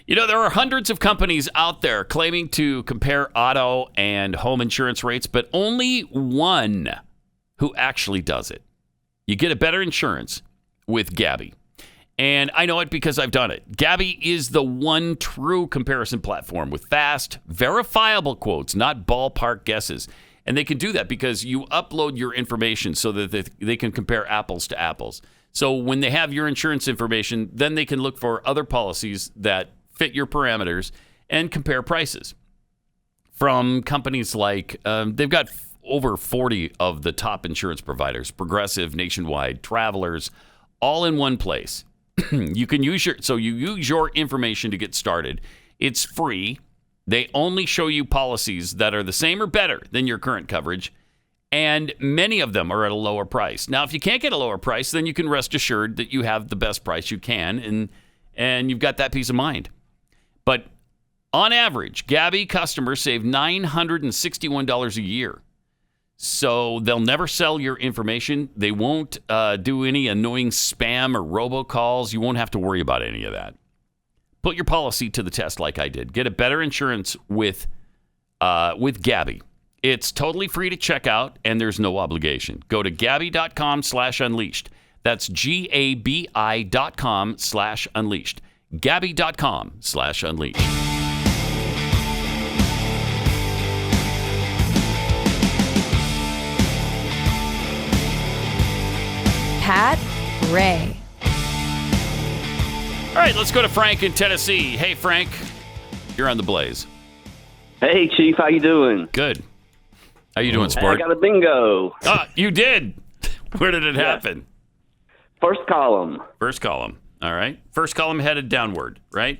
There are hundreds of companies out there claiming to compare auto and home insurance rates, but only one who actually does it. You get a better insurance with Gabi. And I know it because I've done it. Gabi is the one true comparison platform with fast, verifiable quotes, not ballpark guesses. And they can do that because you upload your information so that they can compare apples to apples. So when they have your insurance information, then they can look for other policies that fit your parameters and compare prices. From companies like, they've got over 40 of the top insurance providers, Progressive, Nationwide, Travelers, all in one place. You use your information to get started. It's free. They only show you policies that are the same or better than your current coverage, and many of them are at a lower price. Now, if you can't get a lower price, then you can rest assured that you have the best price you can, and you've got that peace of mind. But on average, Gabi customers save $961 a year. So they'll never sell your information. They won't do any annoying spam or robocalls. You won't have to worry about any of that. Put your policy to the test like I did. Get a better insurance with Gabi. It's totally free to check out, and there's no obligation. Go to Gabi.com/unleashed. That's GABI.com/unleashed. Gabi.com/unleashed. Pat Gray. All right, let's go to Frank in Tennessee. Hey, Frank, you're on the Blaze. Hey, Chief, how you doing? Good. How you doing, sport? Hey, I got a bingo. You did. Where did it happen? First column. First column. All right. First column headed downward, right?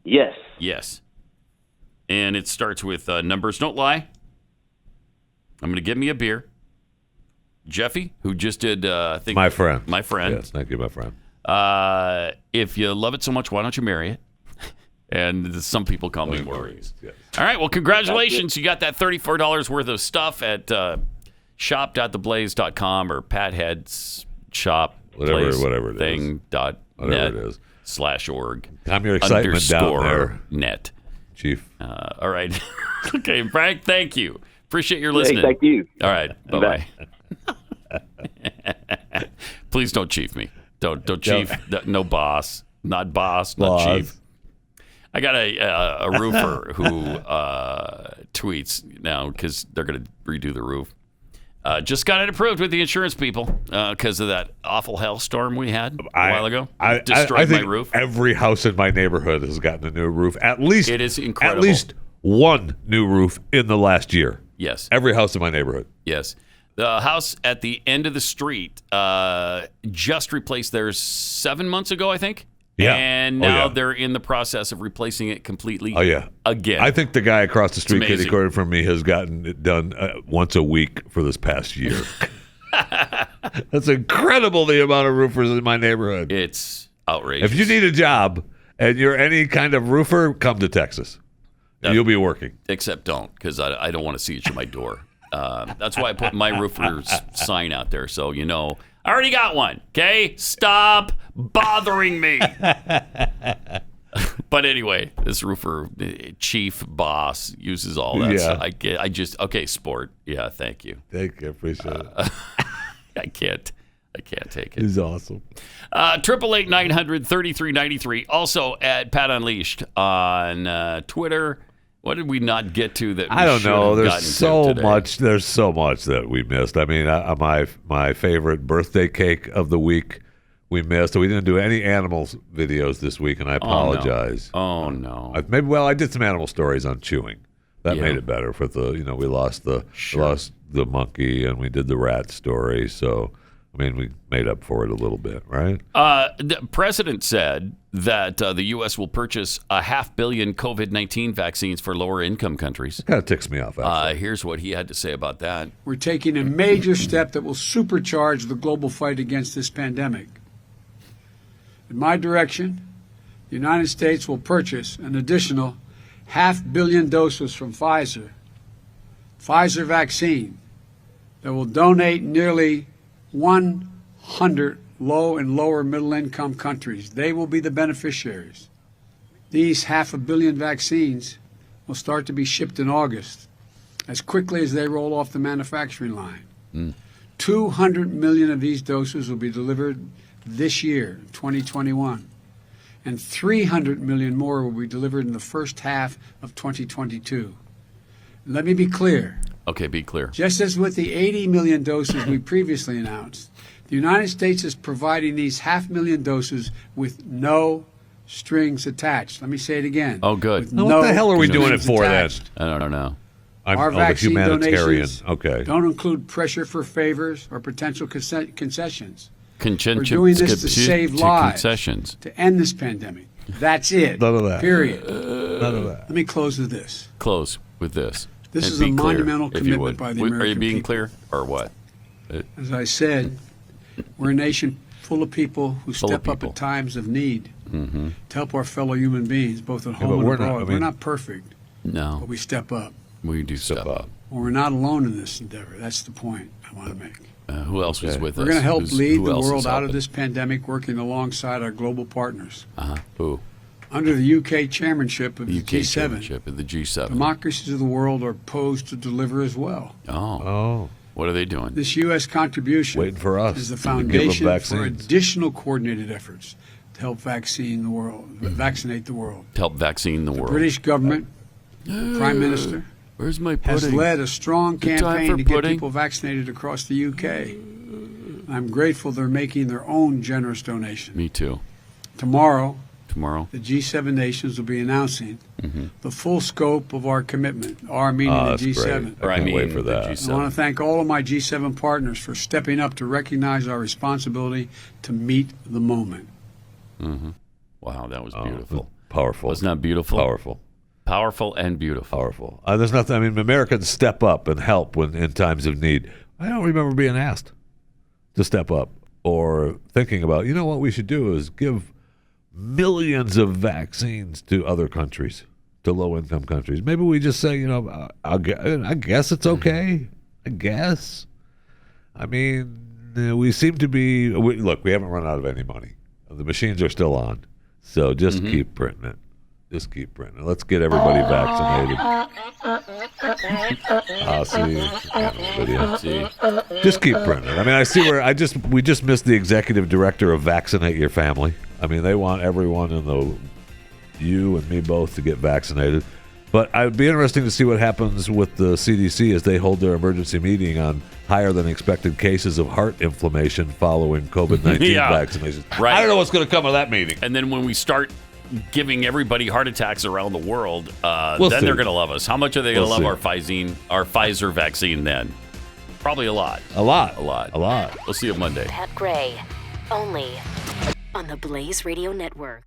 Yes. Yes. And it starts with numbers don't lie. I'm going to get me a beer. Jeffy, who just did, I think... My friend. Yes, thank you, my friend. If you love it so much, why don't you marry it? And some people call me Maurice. Yes. All right, well, congratulations. You got that $34 worth of stuff at shop.theblaze.com or Patheads shop. Whatever it thing. is. Whatever it is. /org. Calm your excitement down there. Net. Chief. All right. Okay, Frank, thank you. Appreciate your listening. Hey, thank you. All right. Bye-bye. Please don't chief me. Don't chief. No boss. Not boss. Not chief. I got a roofer who tweets now because they're going to redo the roof. Just got it approved with the insurance people because of that awful hailstorm we had a while ago. Destroyed I think my roof. Every house in my neighborhood has gotten a new roof. At least it is incredible. At least one new roof in the last year. Yes. Every house in my neighborhood. Yes. The house at the end of the street just replaced theirs 7 months ago, I think. Yeah. And now they're in the process of replacing it completely again. I think the guy across the street, kitty corner from me, has gotten it done once a week for this past year. That's incredible, the amount of roofers in my neighborhood. It's outrageous. If you need a job and you're any kind of roofer, come to Texas. You'll be working. Except don't, because I don't want to see it at my door. That's why I put my roofer's sign out there, so you know. I already got one, okay? Stop bothering me. But anyway, this roofer, chief, boss, uses all that stuff. I just, okay, sport. Yeah, thank you. Thank you. Appreciate it. I can't take it. He's awesome. 888-900-3393. Also at Pat Unleashed on Twitter. What did we not get to that we I don't know. There's so today? much. There's so much that we missed. I mean, my favorite birthday cake of the week we missed. We didn't do any animals videos this week, and I apologize. Oh no. I did some animal stories on chewing. That made it better for the. We lost the monkey, and we did the rat story. So I mean, we made up for it a little bit, right? The president said that the U.S. will purchase 500 million COVID-19 vaccines for lower-income countries. That kind of ticks me off, actually. Here's what he had to say about that. We're taking a major step that will supercharge the global fight against this pandemic. In my direction, the United States will purchase an additional 500 million doses from Pfizer vaccine that will donate nearly 100 low and lower middle income countries. They will be the beneficiaries. These 500 million vaccines will start to be shipped in August, as quickly as they roll off the manufacturing line. 200 million of these doses will be delivered this year, 2021, and 300 million more will be delivered in the first half of 2022. Let me be clear. Okay, be clear. Just as with the 80 million doses we previously announced, the United States is providing these 500,000 doses with no strings attached. Let me say it again. Oh, good. With what the hell are we doing it for attached. then? I don't know. Our vaccine humanitarian. donations Okay. don't include pressure for favors or potential concessions. We're Concessions. doing this to save lives, Concessions. to end this pandemic. That's it. None of that. Period. None of that. Let me close with this. Close with this. This And is a be clear, monumental if you commitment would. by the Are you American being people. clear or what? As I said, we're a nation full of people who Full of step up people. at times of need Mm-hmm. to help our fellow human beings, both at home but and we're abroad. not- I we're mean- not perfect, No, but we step up. we do step up. Well, we're not alone in this endeavor. That's the point I want to make. Who else was with We're us? going to help lead Who the else world is out of helping? this pandemic, working alongside our global partners. Who? Under the UK chairmanship of the UK G7, chairmanship of the G7. democracies of the world are posed to deliver as well. Oh. What are they doing? This U.S. contribution Waiting for us is the to give them foundation for vaccines. additional coordinated efforts to help vaccinate the world. To help vaccine the world. British government, the Prime Minister, Where's my has pudding? led a strong Good time campaign for to get pudding? people vaccinated across the UK. I'm grateful they're making their own generous donation. Me too. Tomorrow, Tomorrow. the G7 nations will be announcing the full scope of our commitment, our meaning the That's G7. great. I can't wait for that. I want to thank all of my G7 partners for stepping up to recognize our responsibility to meet the moment. Wow, that was beautiful. Powerful. Wasn't that beautiful? Powerful. Powerful and beautiful. Powerful. There's nothing. I mean, Americans step up and help when in times of need. I don't remember being asked to step up or thinking about, you know what we should do is give millions of vaccines to other countries, to low-income countries. Maybe we just say, I guess it's okay. I guess. I mean, we seem to be. Look, we haven't run out of any money. The machines are still on, so just keep printing it. Just keep printing it. Let's get everybody vaccinated. Just keep printing it. I mean, I see where we just missed the executive director of Vaccinate Your Family. I mean, they want everyone you and me both to get vaccinated. But it would be interesting to see what happens with the CDC as they hold their emergency meeting on higher than expected cases of heart inflammation following COVID-19 vaccinations. Right. I don't know what's going to come of that meeting. And then when we start giving everybody heart attacks around the world, We'll then see. they're going to love us. How much are they going to We'll love see. our Pfizer vaccine then? Probably a lot. A lot. We'll see you Monday. Pat Gray, only on the Blaze Radio Network.